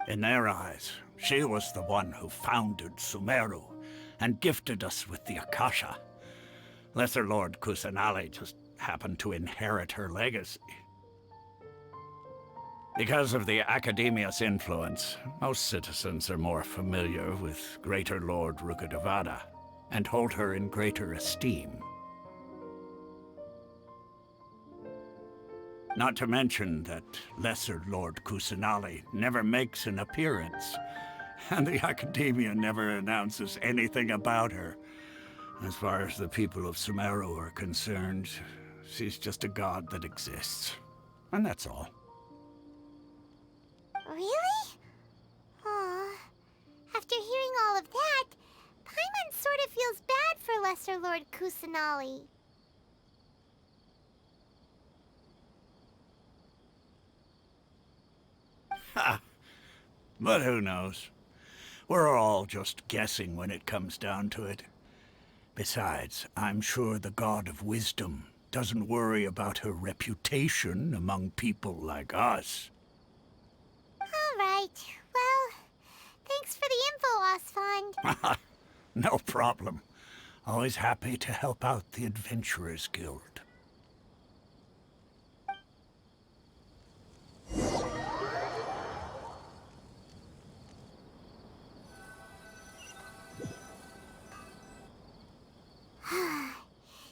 In their eyes, she was the one who founded Sumeru and gifted us with the Akasha. Lesser Lord Kusanali just happened to inherit her legacy. Because of the Academia's influence, most citizens are more familiar with Greater Lord Rukkhadevata and hold her in greater esteem. Not to mention that Lesser Lord Kusanali never makes an appearance, and the Academia never announces anything about her. As far as the people of Sumeru are concerned, she's just a god that exists. And that's all. Really? Aw. After hearing all of that, Paimon sort of feels bad for Lesser Lord Kusanali. Ha! But who knows? We're all just guessing when it comes down to it. Besides, I'm sure the God of Wisdom doesn't worry about her reputation among people like us. All right. Well, thanks for the info, Osfond. No problem. Always happy to help out the Adventurers Guild.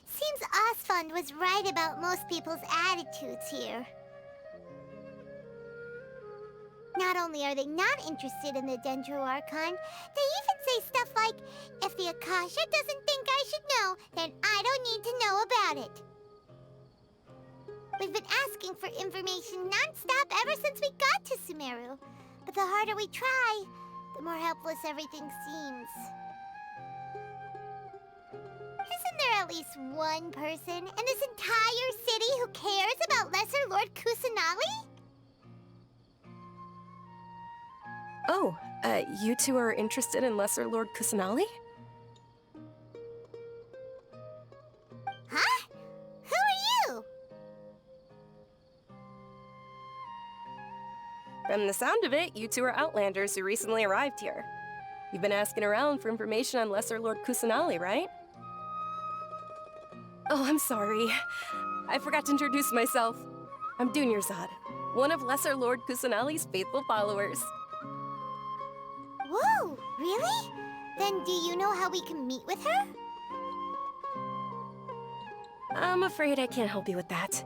Seems Osfond was right about most people's attitudes here. Not only are they not interested in the Dendro Archon, they even say stuff like, if the Akasha doesn't think I should know, then I don't need to know about it. We've been asking for information non-stop ever since we got to Sumeru. But the harder we try, the more helpless everything seems. Isn't there at least one person in this entire city who cares about Lesser Lord Kusanali? Oh, you two are interested in Lesser Lord Kusanali? Huh? Who are you? From the sound of it, you two are Outlanders who recently arrived here. You've been asking around for information on Lesser Lord Kusanali, right? Oh, I'm sorry. I forgot to introduce myself. I'm Dunyarzad, one of Lesser Lord Kusanali's faithful followers. Whoa, really? Then do you know how we can meet with her? I'm afraid I can't help you with that.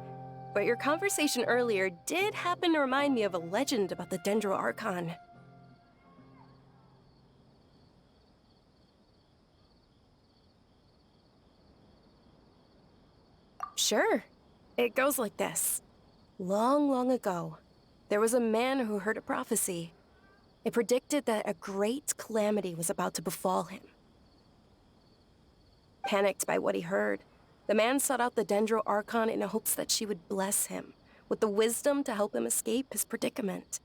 But your conversation earlier did happen to remind me of a legend about the Dendro Archon. Sure. It goes like this. Long, long ago, there was a man who heard a prophecy. It predicted that a great calamity was about to befall him. Panicked by what he heard, the man sought out the Dendro Archon in hopes that she would bless him with the wisdom to help him escape his predicament.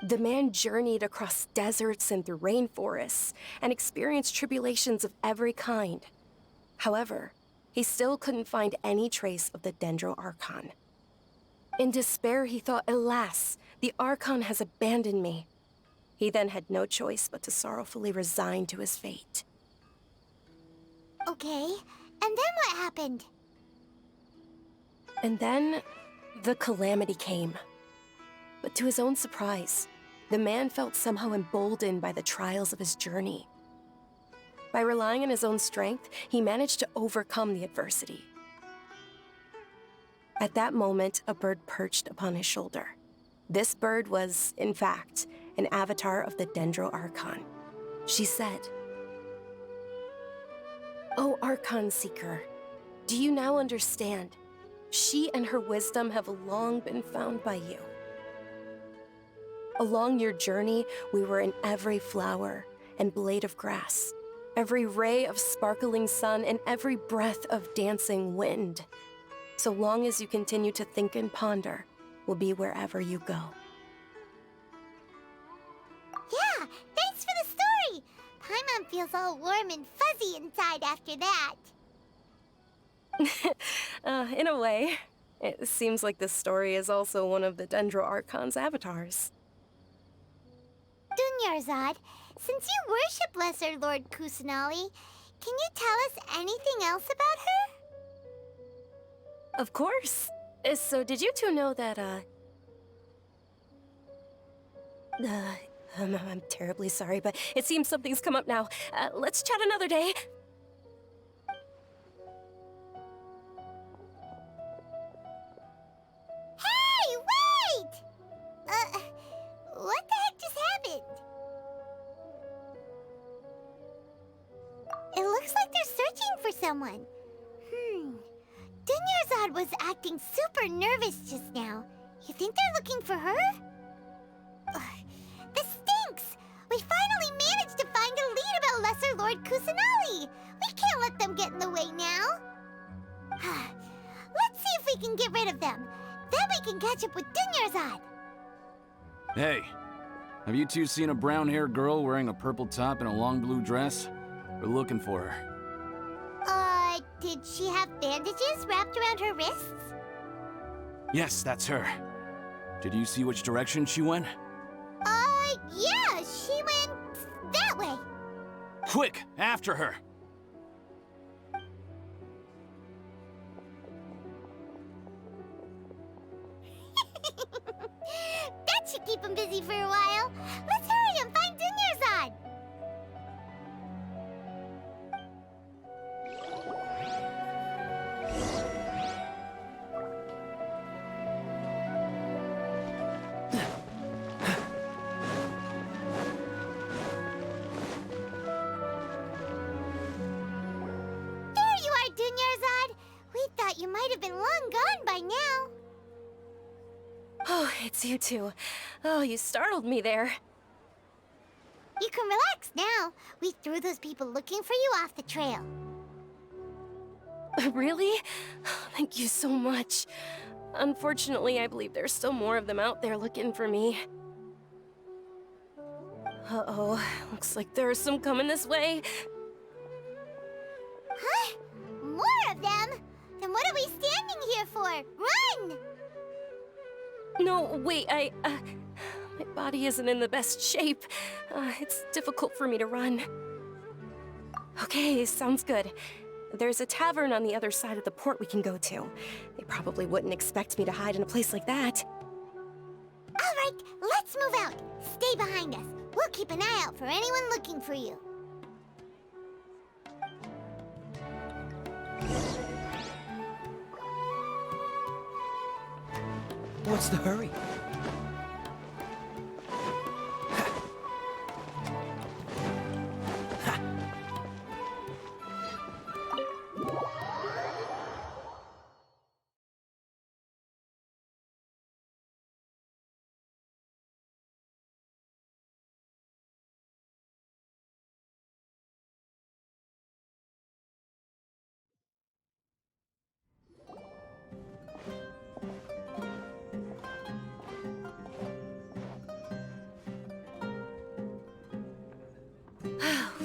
The man journeyed across deserts and through rainforests and experienced tribulations of every kind. However, he still couldn't find any trace of the Dendro Archon. In despair, he thought, alas, the Archon has abandoned me. He then had no choice but to sorrowfully resign to his fate. Okay, and then what happened? And then, the calamity came. But to his own surprise, the man felt somehow emboldened by the trials of his journey. By relying on his own strength, he managed to overcome the adversity. At that moment, a bird perched upon his shoulder. This bird was, in fact, an avatar of the Dendro Archon. She said, "O Archon Seeker, do you now understand? She and her wisdom have long been found by you. Along your journey, we were in every flower and blade of grass, every ray of sparkling sun, and every breath of dancing wind. So long as you continue to think and ponder, we'll be wherever you go." Yeah, thanks for the story! Paimon feels all warm and fuzzy inside after that. In a way, it seems like this story is also one of the Dendro Archon's avatars. Dunyarzad, since you worship Lesser Lord Kusanali, can you tell us anything else about her? Of course. So did you two know that, I'm terribly sorry, but it seems something's come up now. Let's chat another day. Hey, wait! What the heck just happened? It looks like they're searching for someone. Dunyarzad was acting super nervous just now. You think they're looking for her? This stinks! We finally managed to find a lead about Lesser Lord Kusanali! We can't let them get in the way now! Let's see if we can get rid of them. Then we can catch up with Dunyarzad! Hey, have you two seen a brown-haired girl wearing a purple top and a long blue dress? We're looking for her. Did she have bandages wrapped around her wrists? Yes, that's her. Did you see which direction she went? Yeah, she went that way. Quick, after her! That should keep him busy for a while. Let's hurry and find Dunyarzad! Dunyarzad, we thought you might have been long gone by now. Oh, it's you two. Oh, you startled me there. You can relax now. We threw those people looking for you off the trail. Really? Thank you so much. Unfortunately, I believe there's still more of them out there looking for me. Uh-oh, looks like there are some coming this way. Huh? More of them? Then what are we standing here for? Run! No, wait, my body isn't in the best shape. It's difficult for me to run. Okay, sounds good. There's a tavern on the other side of the port we can go to. They probably wouldn't expect me to hide in a place like that. All right, let's move out. Stay behind us. We'll keep an eye out for anyone looking for you. What's the hurry?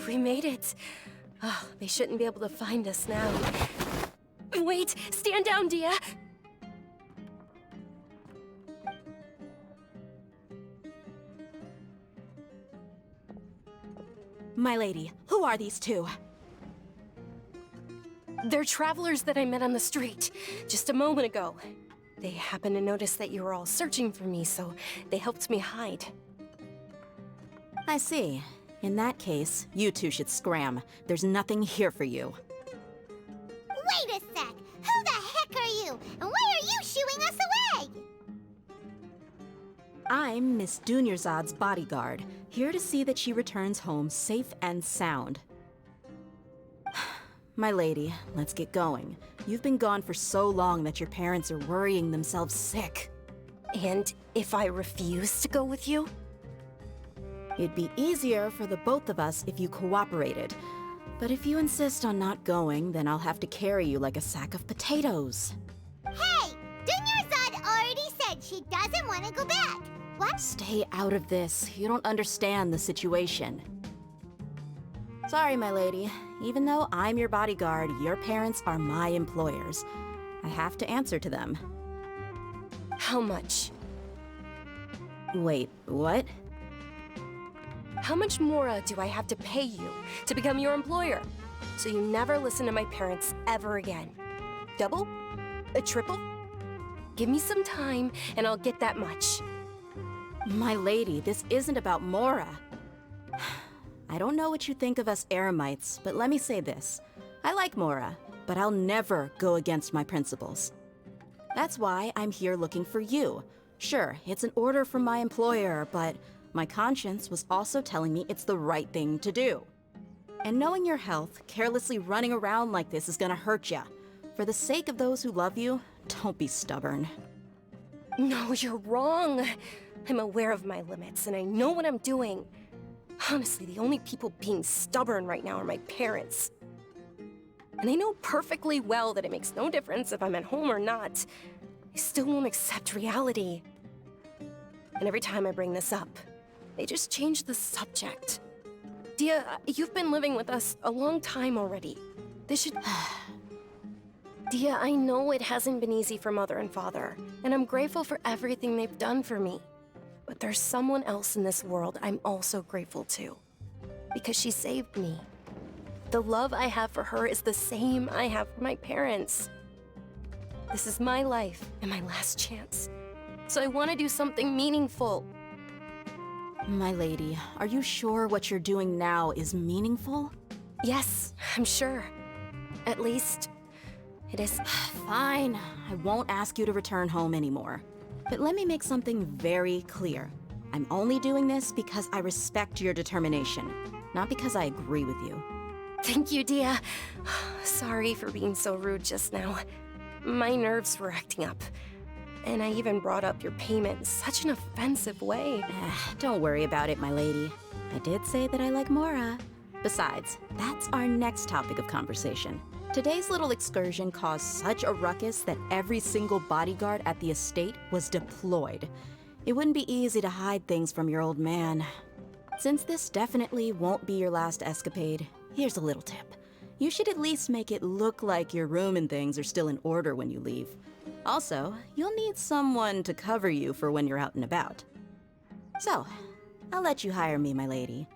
We made it. Oh, they shouldn't be able to find us now. Wait! Stand down, Dia! My lady, who are these two? They're travelers that I met on the street just a moment ago. They happened to notice that you were all searching for me, so they helped me hide. I see. In that case, you two should scram. There's nothing here for you. Wait a sec! Who the heck are you? And why are you shooing us away? I'm Miss Dunyarzad's bodyguard, here to see that she returns home safe and sound. My lady, let's get going. You've been gone for so long that your parents are worrying themselves sick. And if I refuse to go with you? It'd be easier for the both of us if you cooperated. But if you insist on not going, then I'll have to carry you like a sack of potatoes. Hey! Dunyarzad already said she doesn't want to go back. What? Stay out of this. You don't understand the situation. Sorry, my lady. Even though I'm your bodyguard, your parents are my employers. I have to answer to them. How much? Wait, what? How much more do I have to pay you to become your employer? So you never listen to my parents ever again. Double? A triple? Give me some time and I'll get that much. My lady, this isn't about Mora. I don't know what you think of us Eremites, but let me say this. I like Mora, but I'll never go against my principles. That's why I'm here looking for you. Sure, it's an order from my employer, but my conscience was also telling me it's the right thing to do. And knowing your health, carelessly running around like this is gonna hurt ya. For the sake of those who love you, don't be stubborn. No, you're wrong. I'm aware of my limits and I know what I'm doing. Honestly, the only people being stubborn right now are my parents. And they know perfectly well that it makes no difference if I'm at home or not. They still won't accept reality. And every time I bring this up, they just change the subject. Dia, you've been living with us a long time already. This should... Dia, I know it hasn't been easy for Mother and Father, and I'm grateful for everything they've done for me. But there's someone else in this world I'm also grateful to. Because she saved me. The love I have for her is the same I have for my parents. This is my life and my last chance. So I want to do something meaningful. My lady, are you sure what you're doing now is meaningful? Yes, I'm sure. At least, it is. Fine, I won't ask you to return home anymore. But let me make something very clear. I'm only doing this because I respect your determination, not because I agree with you. Thank you, Dia. Sorry for being so rude just now. My nerves were acting up. And I even brought up your payment in such an offensive way. Don't worry about it, my lady. I did say that I like Mora. Besides, that's our next topic of conversation. Today's little excursion caused such a ruckus that every single bodyguard at the estate was deployed. It wouldn't be easy to hide things from your old man. Since this definitely won't be your last escapade, here's a little tip. You should at least make it look like your room and things are still in order when you leave. Also, you'll need someone to cover you for when you're out and about. So, I'll let you hire me, my lady.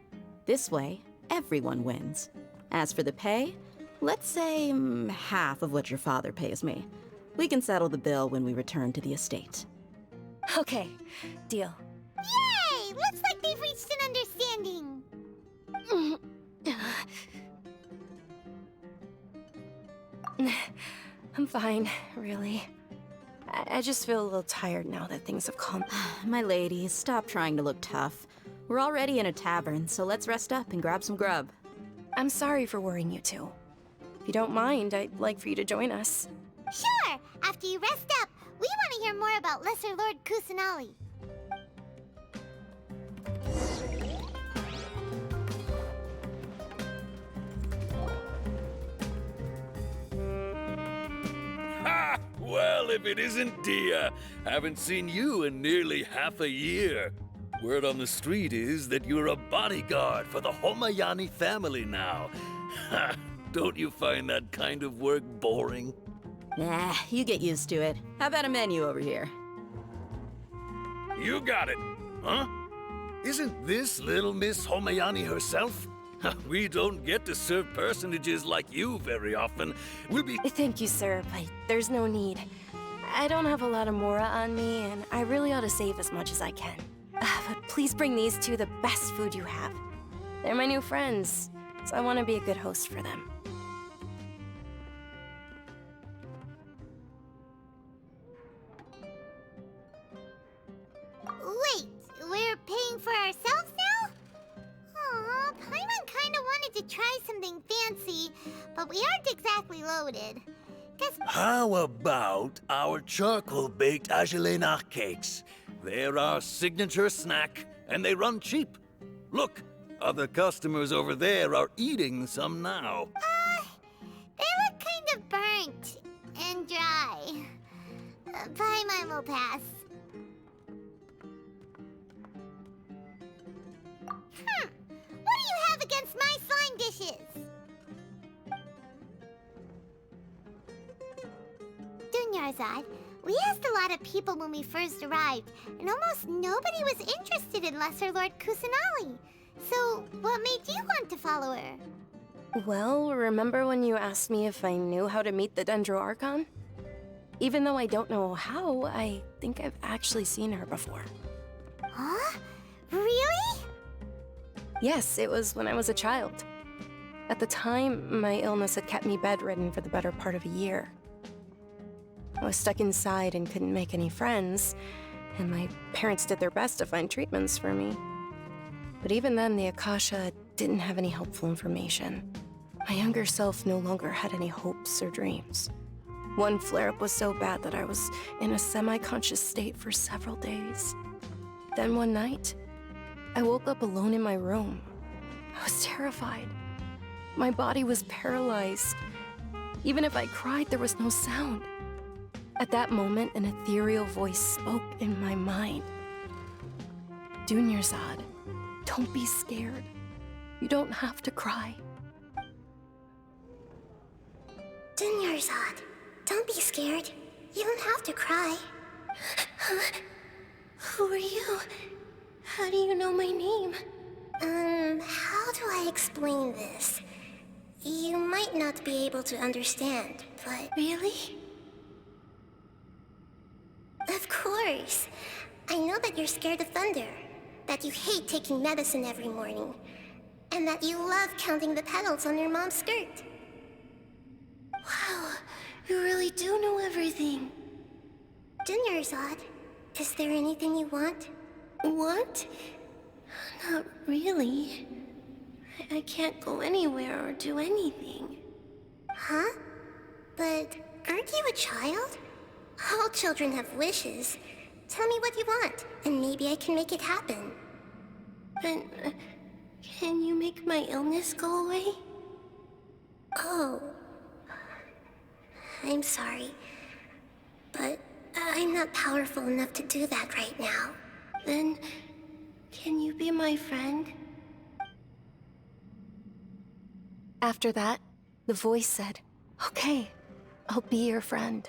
This way, everyone wins. As for the pay, let's say half of what your father pays me. We can settle the bill when we return to the estate. Okay, deal. Yay! Looks like they've reached an understanding. I'm fine, really. I just feel a little tired now that things have calmed. My lady, stop trying to look tough. We're already in a tavern, so let's rest up and grab some grub. I'm sorry for worrying you two. If you don't mind, I'd like for you to join us. Sure! After you rest up, we want to hear more about Lesser Lord Kusanali. Ha! Well, if it isn't Dia. Haven't seen you in nearly half a year. Word on the street is that you're a bodyguard for the Homayani family now. Ha! Don't you find that kind of work boring? Nah, you get used to it. How about a menu over here? You got it, huh? Isn't this little Miss Homayani herself? We don't get to serve personages like you very often. We'll be— Thank you, sir, but there's no need. I don't have a lot of mora on me, and I really ought to save as much as I can. But please bring these two the best food you have. They're my new friends, so I want to be a good host for them. Wait, we're paying for ourselves now? Aw, Paimon kinda wanted to try something fancy, but we aren't exactly loaded. Guess— How about our charcoal-baked Agelena cakes? They're our signature snack, and they run cheap. Look, other customers over there are eating some now. they look kind of burnt and dry. Paimon will pass. What do you have against my slime dishes? Dunyarzad, we asked a lot of people when we first arrived, and almost nobody was interested in Lesser Lord Kusanali. So, what made you want to follow her? Well, remember when you asked me if I knew how to meet the Dendro Archon? Even though I don't know how, I think I've actually seen her before. Huh? Really? Yes, it was when I was a child. At the time, my illness had kept me bedridden for the better part of a year. I was stuck inside and couldn't make any friends, and my parents did their best to find treatments for me. But even then, the Akasha didn't have any helpful information. My younger self no longer had any hopes or dreams. One flare-up was so bad that I was in a semi-conscious state for several days. Then one night, I woke up alone in my room. I was terrified. My body was paralyzed. Even if I cried, there was no sound. At that moment, an ethereal voice spoke in my mind. Dunyarzad, don't be scared. You don't have to cry. Dunyarzad, don't be scared. You don't have to cry. Who are you? How do you know my name? How do I explain this? You might not be able to understand, but— Really? Of course. I know that you're scared of thunder, that you hate taking medicine every morning, and that you love counting the petals on your mom's skirt. Wow, you really do know everything. Dunyarzad, is there anything you want? Want? Not really. I can't go anywhere or do anything. Huh? But aren't you a child? All children have wishes. Tell me what you want, and maybe I can make it happen. But can you make my illness go away? Oh. I'm sorry. But I'm not powerful enough to do that right now. Then, can you be my friend? After that, the voice said, "Okay, I'll be your friend."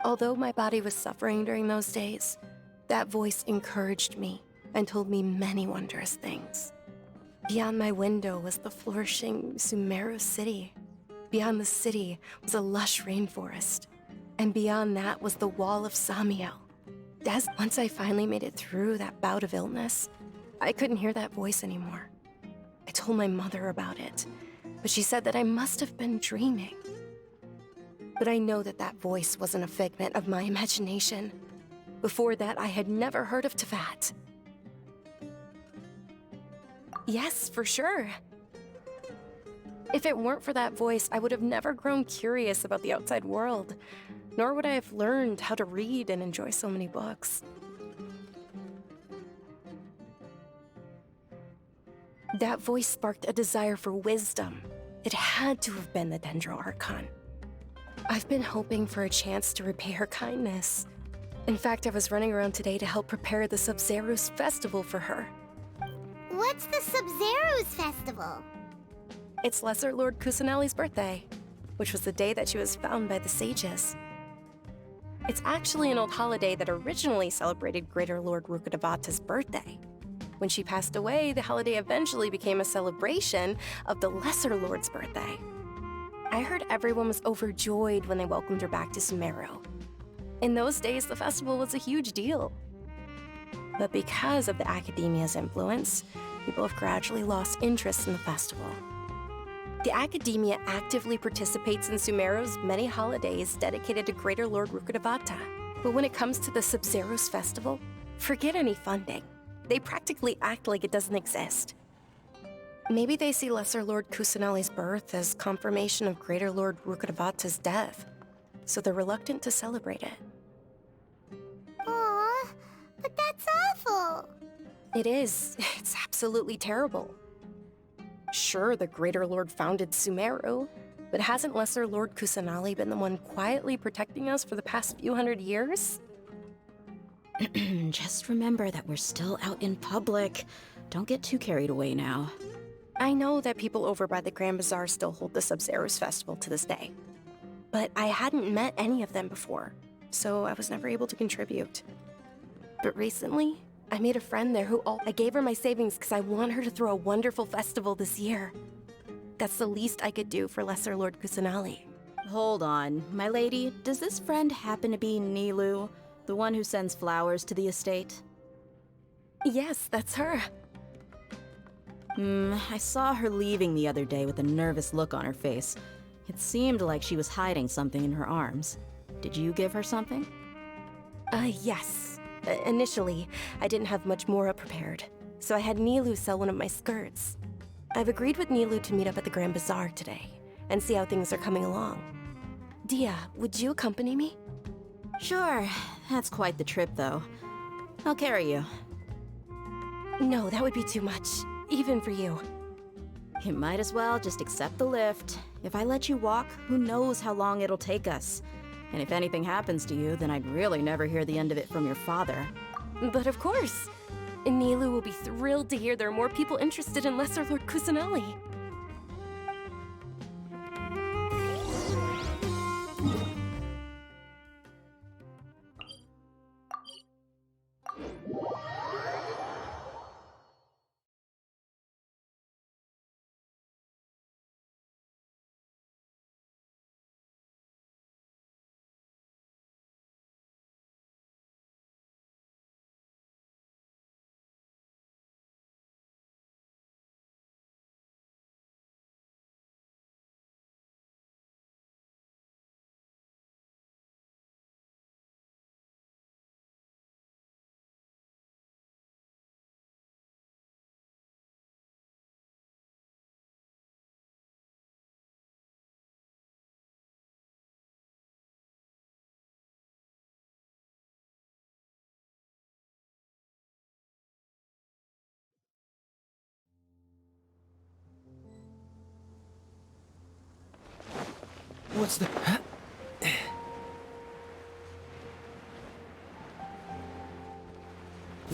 Although my body was suffering during those days, that voice encouraged me and told me many wondrous things. Beyond my window was the flourishing Sumeru city. Beyond the city was a lush rainforest. And beyond that was the wall of Samiel. Once I finally made it through that bout of illness, I couldn't hear that voice anymore. I told my mother about it, but she said that I must have been dreaming. But I know that that voice wasn't a figment of my imagination. Before that, I had never heard of Teyvat. Yes, for sure. If it weren't for that voice, I would have never grown curious about the outside world, nor would I have learned how to read and enjoy so many books. That voice sparked a desire for wisdom. It had to have been the Dendro Archon. I've been hoping for a chance to repay her kindness. In fact, I was running around today to help prepare the Sub-Zerus festival for her. What's the Sub-Zerus festival? It's Lesser Lord Kusanali's birthday, which was the day that she was found by the sages. It's actually an old holiday that originally celebrated Greater Lord Rukkhadevata's birthday. When she passed away, the holiday eventually became a celebration of the Lesser Lord's birthday. I heard everyone was overjoyed when they welcomed her back to Sumeru. In those days, the festival was a huge deal. But because of the Academia's influence, people have gradually lost interest in the festival. The Academia actively participates in Sumeru's many holidays dedicated to Greater Lord Rukkhadevata. But when it comes to the Sub-Zerus festival, forget any funding. They practically act like it doesn't exist. Maybe they see Lesser Lord Kusanali's birth as confirmation of Greater Lord Rukkhadevata's death, so they're reluctant to celebrate it. Aw, but that's awful. It is. It's absolutely terrible. Sure, the Greater Lord founded Sumeru, but hasn't Lesser Lord Kusanali been the one quietly protecting us for the past few hundred years? Just remember that we're still out in public. Don't get too carried away now. I know that people over by the Grand Bazaar still hold the Sub-Zerus festival to this day, but I hadn't met any of them before, so I was never able to contribute. But recently, I made a friend there I gave her my savings because I want her to throw a wonderful festival this year. That's the least I could do for Lesser Lord Kusanali. Hold on, my lady. Does this friend happen to be Nilou, the one who sends flowers to the estate? Yes, that's her. I saw her leaving the other day with a nervous look on her face. It seemed like she was hiding something in her arms. Did you give her something? Yes. Initially, I didn't have much more prepared, so I had Nilou sell one of my skirts. I've agreed with Nilou to meet up at the Grand Bazaar today, and see how things are coming along. Dia, would you accompany me? Sure. That's quite the trip, though. I'll carry you. No, that would be too much, even for you. You might as well just accept the lift. If I let you walk, who knows how long it'll take us. And if anything happens to you, then I'd really never hear the end of it from your father. But of course! Nilou will be thrilled to hear there are more people interested in Lesser Lord Kusanali. What's the...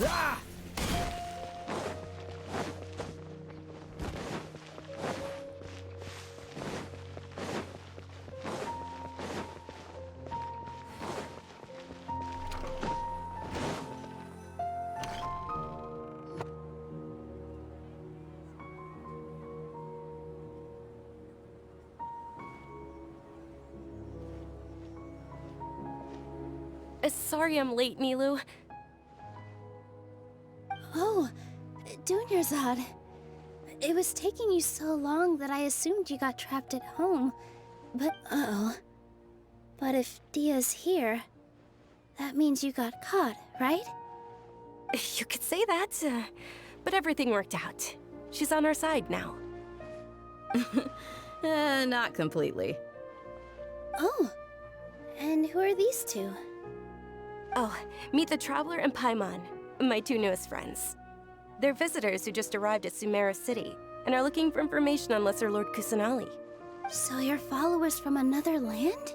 Ah! Sorry I'm late, Nilou. Oh, Dunyarzad. It was taking you so long that I assumed you got trapped at home. But, But if Dia's here, that means you got caught, right? You could say that, but everything worked out. She's on our side now. Not completely. Oh, and who are these two? Oh, meet the Traveler and Paimon, my two newest friends. They're visitors who just arrived at Sumeru City and are looking for information on Lesser Lord Kusanali. So you're followers from another land?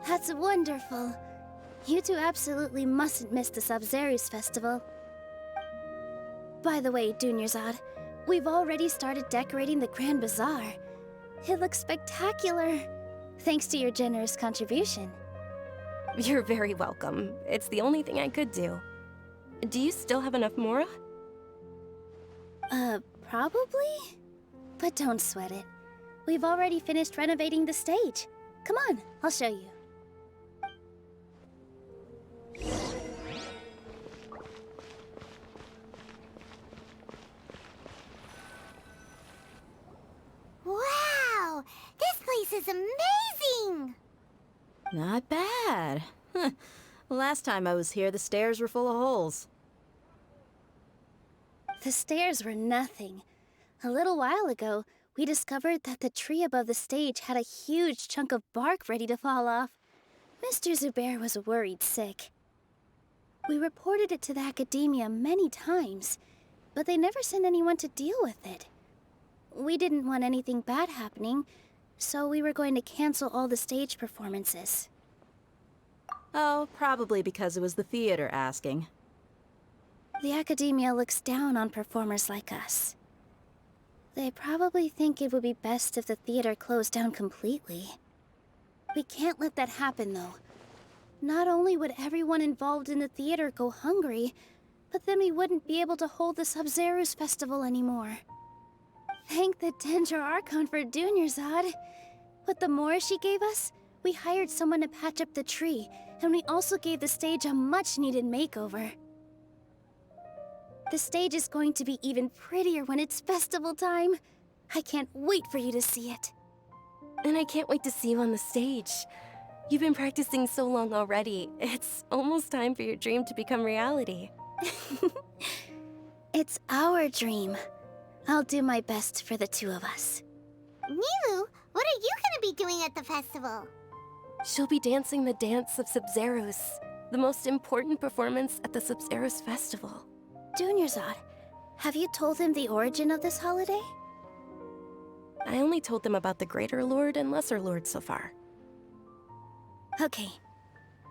That's wonderful. You two absolutely mustn't miss the Sub-Zerus festival. By the way, Dunyarzad, we've already started decorating the Grand Bazaar. It looks spectacular, thanks to your generous contribution. You're very welcome. It's the only thing I could do. Do you still have enough Mora? Probably? But don't sweat it. We've already finished renovating the stage. Come on, I'll show you. Wow! This place is amazing! Not bad. Last time I was here, the stairs were full of holes. The stairs were nothing. A little while ago, we discovered that the tree above the stage had a huge chunk of bark ready to fall off. Mr. Zubair was worried sick. We reported it to the academia many times, but they never sent anyone to deal with it. We didn't want anything bad happening, so we were going to cancel all the stage performances. Oh, probably because it was the theater asking. The academia looks down on performers like us. They probably think it would be best if the theater closed down completely. We can't let that happen, though. Not only would everyone involved in the theater go hungry, but then we wouldn't be able to hold the Sub-Zerus festival anymore. Thank the Dendro Archon for Dunyarzad. With the Mora she gave us, we hired someone to patch up the tree, and we also gave the stage a much-needed makeover. The stage is going to be even prettier when it's festival time. I can't wait for you to see it. And I can't wait to see you on the stage. You've been practicing so long already. It's almost time for your dream to become reality. It's our dream. I'll do my best for the two of us. Nilou, what are you gonna be doing at the festival? She'll be dancing the dance of Sub-Zerus, the most important performance at the Sub-Zerus festival. Dunyarzad, have you told him the origin of this holiday? I only told them about the Greater Lord and Lesser Lord so far. Okay,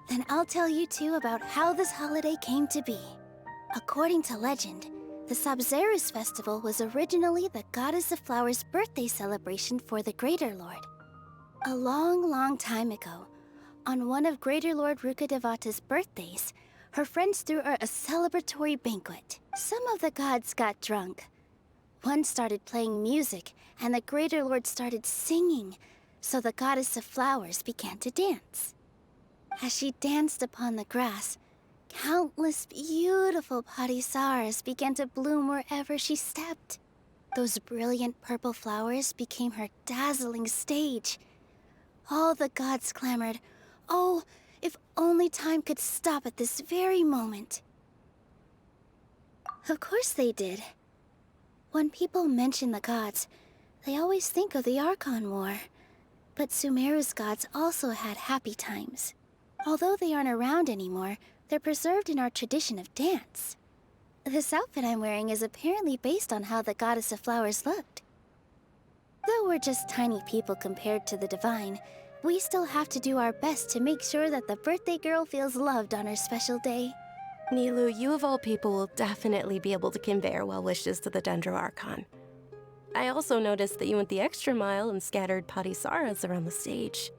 then I'll tell you two about how this holiday came to be. According to legend, the Sub-Zerus festival was originally the Goddess of Flowers' birthday celebration for the Greater Lord. A long, long time ago, on one of Greater Lord Rukkhadevata's birthdays, her friends threw her a celebratory banquet. Some of the gods got drunk. One started playing music, and the Greater Lord started singing, so the Goddess of Flowers began to dance. As she danced upon the grass, countless beautiful parisaras began to bloom wherever she stepped. Those brilliant purple flowers became her dazzling stage. All the gods clamored, "Oh, if only time could stop at this very moment." Of course they did. When people mention the gods, they always think of the Archon War. But Sumeru's gods also had happy times. Although they aren't around anymore, they're preserved in our tradition of dance. This outfit I'm wearing is apparently based on how the Goddess of Flowers looked. Though we're just tiny people compared to the Divine, we still have to do our best to make sure that the birthday girl feels loved on her special day. Nilou, you of all people will definitely be able to convey our well wishes to the Dendro Archon. I also noticed that you went the extra mile and scattered parisaras around the stage.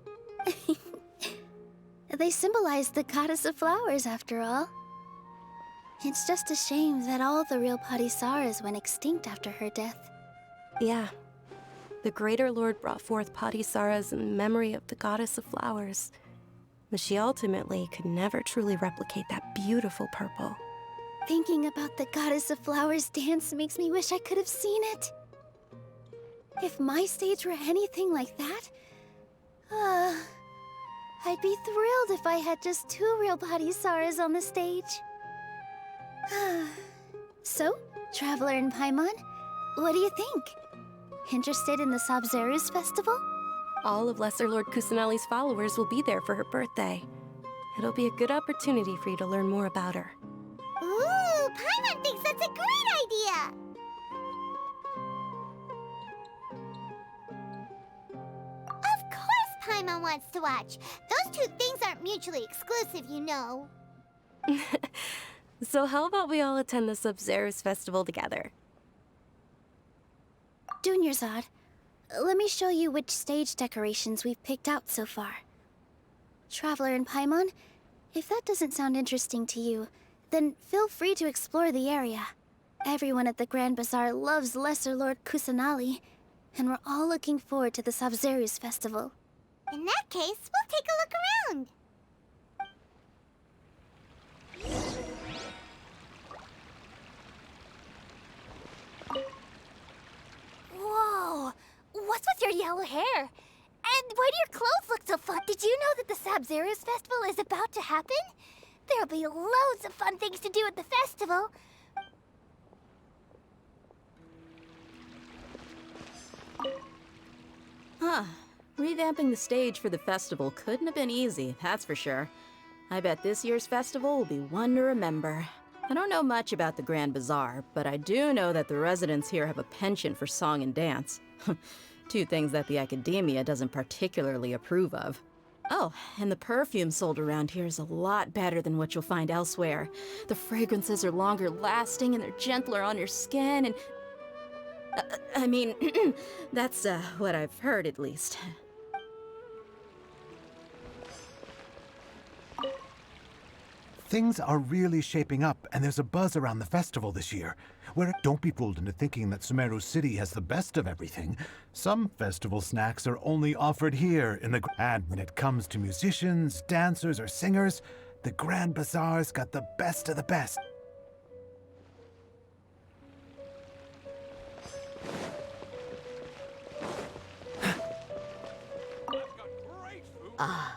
They symbolize the Goddess of Flowers, after all. It's just a shame that all the real parisaras went extinct after her death. Yeah. The Greater Lord brought forth parisaras in memory of the Goddess of Flowers, but she ultimately could never truly replicate that beautiful purple. Thinking about the Goddess of Flowers dance makes me wish I could have seen it. If my stage were anything like that, I'd be thrilled if I had just 2 real parisaras on the stage. So, Traveler and Paimon, what do you think? Interested in the Sub-Zerus festival? All of Lesser Lord Kusanali's followers will be there for her birthday. It'll be a good opportunity for you to learn more about her. Ooh, Paimon thinks that's a great idea! Of course Paimon wants to watch. Those two things aren't mutually exclusive, you know. So how about we all attend the Sub-Zero's festival together? Dunyarzad, let me show you which stage decorations we've picked out so far. Traveler and Paimon, if that doesn't sound interesting to you, then feel free to explore the area. Everyone at the Grand Bazaar loves Lesser Lord Kusanali, and we're all looking forward to the Sub-Zero's festival. In that case, we'll take a look around. Whoa! What's with your yellow hair? And why do your clothes look so fun? Did you know that the Sub-Zero's festival is about to happen? There'll be loads of fun things to do at the festival. Huh. Revamping the stage for the festival couldn't have been easy, that's for sure. I bet this year's festival will be one to remember. I don't know much about the Grand Bazaar, but I do know that the residents here have a penchant for song and dance. Two things that the academia doesn't particularly approve of. Oh, and the perfume sold around here is a lot better than what you'll find elsewhere. The fragrances are longer lasting and they're gentler on your skin and... I mean, that's what I've heard at least. Things are really shaping up, and there's a buzz around the festival this year. Don't be fooled into thinking that Sumeru City has the best of everything. Some festival snacks are only offered here in the... And when it comes to musicians, dancers, or singers, the Grand Bazaar's got the best of the best. Ah,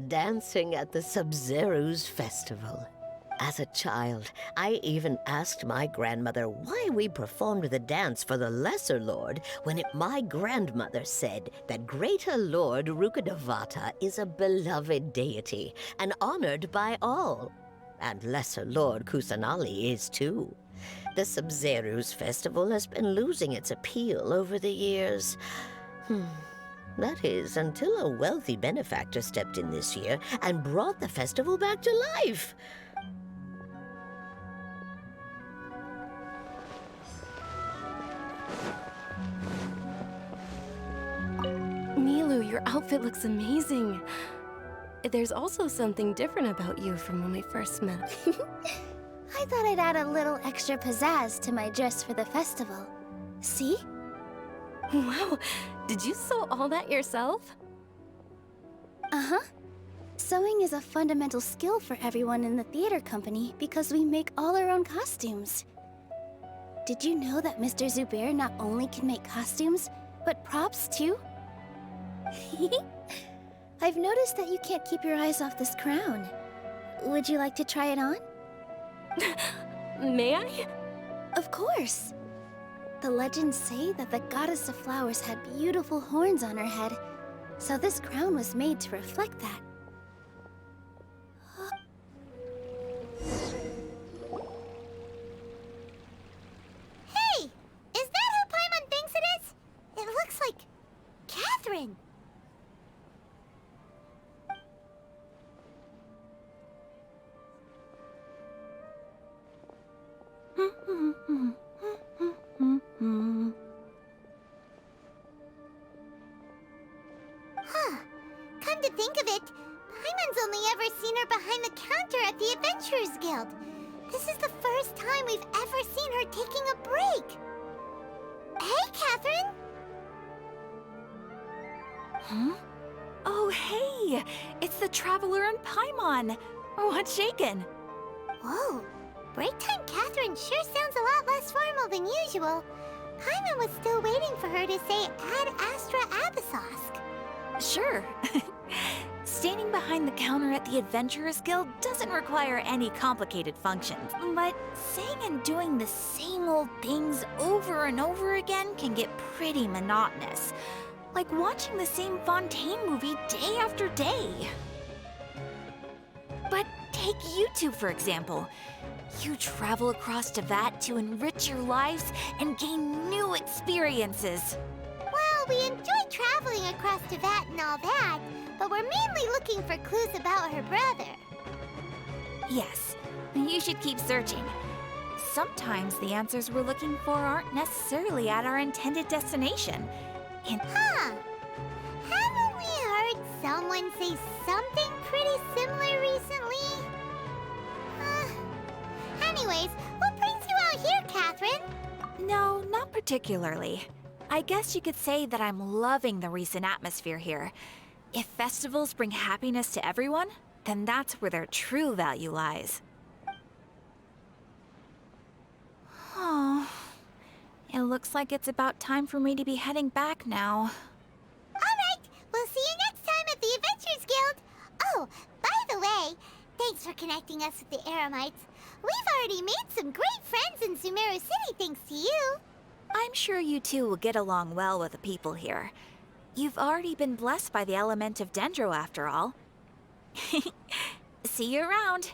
dancing at the Sub-Zero's festival. As a child, I even asked my grandmother why we performed the dance for the Lesser Lord when my grandmother said that Greater Lord Rukkhadevata is a beloved deity and honored by all. And Lesser Lord Kusanali is too. The Sub-Zero's festival has been losing its appeal over the years. That is, until a wealthy benefactor stepped in this year and brought the festival back to life. Milu, your outfit looks amazing. There's also something different about you from when we first met. I thought I'd add a little extra pizzazz to my dress for the festival. See? Wow, did you sew all that yourself? Uh-huh. Sewing is a fundamental skill for everyone in the theater company because we make all our own costumes. Did you know that Mr. Zubair not only can make costumes, but props too? I've noticed that you can't keep your eyes off this crown. Would you like to try it on? May I? Of course. The legends say that the goddess of flowers had beautiful horns on her head, so this crown was made to reflect that. Hey! Is that who Paimon thinks it is? It looks like... Catherine! Huh. Come to think of it, Paimon's only ever seen her behind the counter at the Adventurers Guild. This is the first time we've ever seen her taking a break. Hey, Catherine! Huh? Oh, hey! It's the Traveler and Paimon! What's shaken? Whoa. Break time Catherine sure sounds a lot less formal than usual. Paimon was still waiting for her to say Ad Astra Abyssosque. Sure. Standing behind the counter at the Adventurers Guild doesn't require any complicated functions. But saying and doing the same old things over and over again can get pretty monotonous. Like watching the same Fontaine movie day after day. But take you two, for example. You travel across Tevat to enrich your lives and gain new experiences. Well, we enjoy traveling across Tevat and all that, but we're mainly looking for clues about her brother. Yes, you should keep searching. Sometimes the answers we're looking for aren't necessarily at our intended destination. Huh. Haven't we heard someone say something pretty similar recently? Anyways, what brings you out here, Catherine? No, not particularly. I guess you could say that I'm loving the recent atmosphere here. If festivals bring happiness to everyone, then that's where their true value lies. Oh, it looks like it's about time for me to be heading back now. Alright, we'll see you next time at the Adventurers Guild. Oh, by the way, thanks for connecting us with the Eremites. We've already made some great friends in Sumeru City thanks to you. I'm sure you two will get along well with the people here. You've already been blessed by the element of Dendro after all. See you around.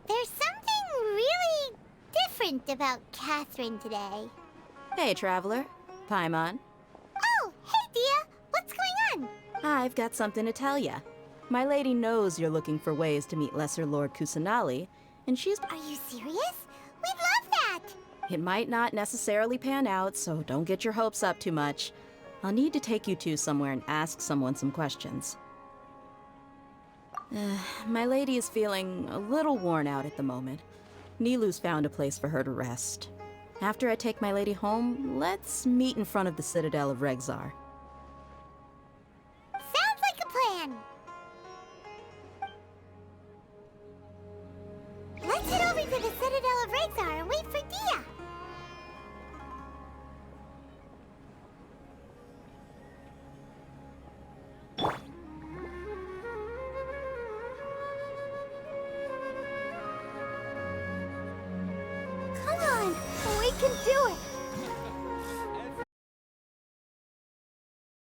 There's something really different about Catherine today. Hey, Traveler. Paimon. Oh, hey, Dia. What's going on? I've got something to tell ya. My lady knows you're looking for ways to meet Lesser Lord Kusanali, and she's... Are you serious? We'd love that! It might not necessarily pan out, so don't get your hopes up too much. I'll need to take you two somewhere and ask someone some questions. My lady is feeling a little worn out at the moment. Nilu's found a place for her to rest. After I take my lady home, let's meet in front of the Citadel of Regzar. Sounds like a plan! Let's head over to the Citadel of Regzar and wait for Dia! Come on, we can do it!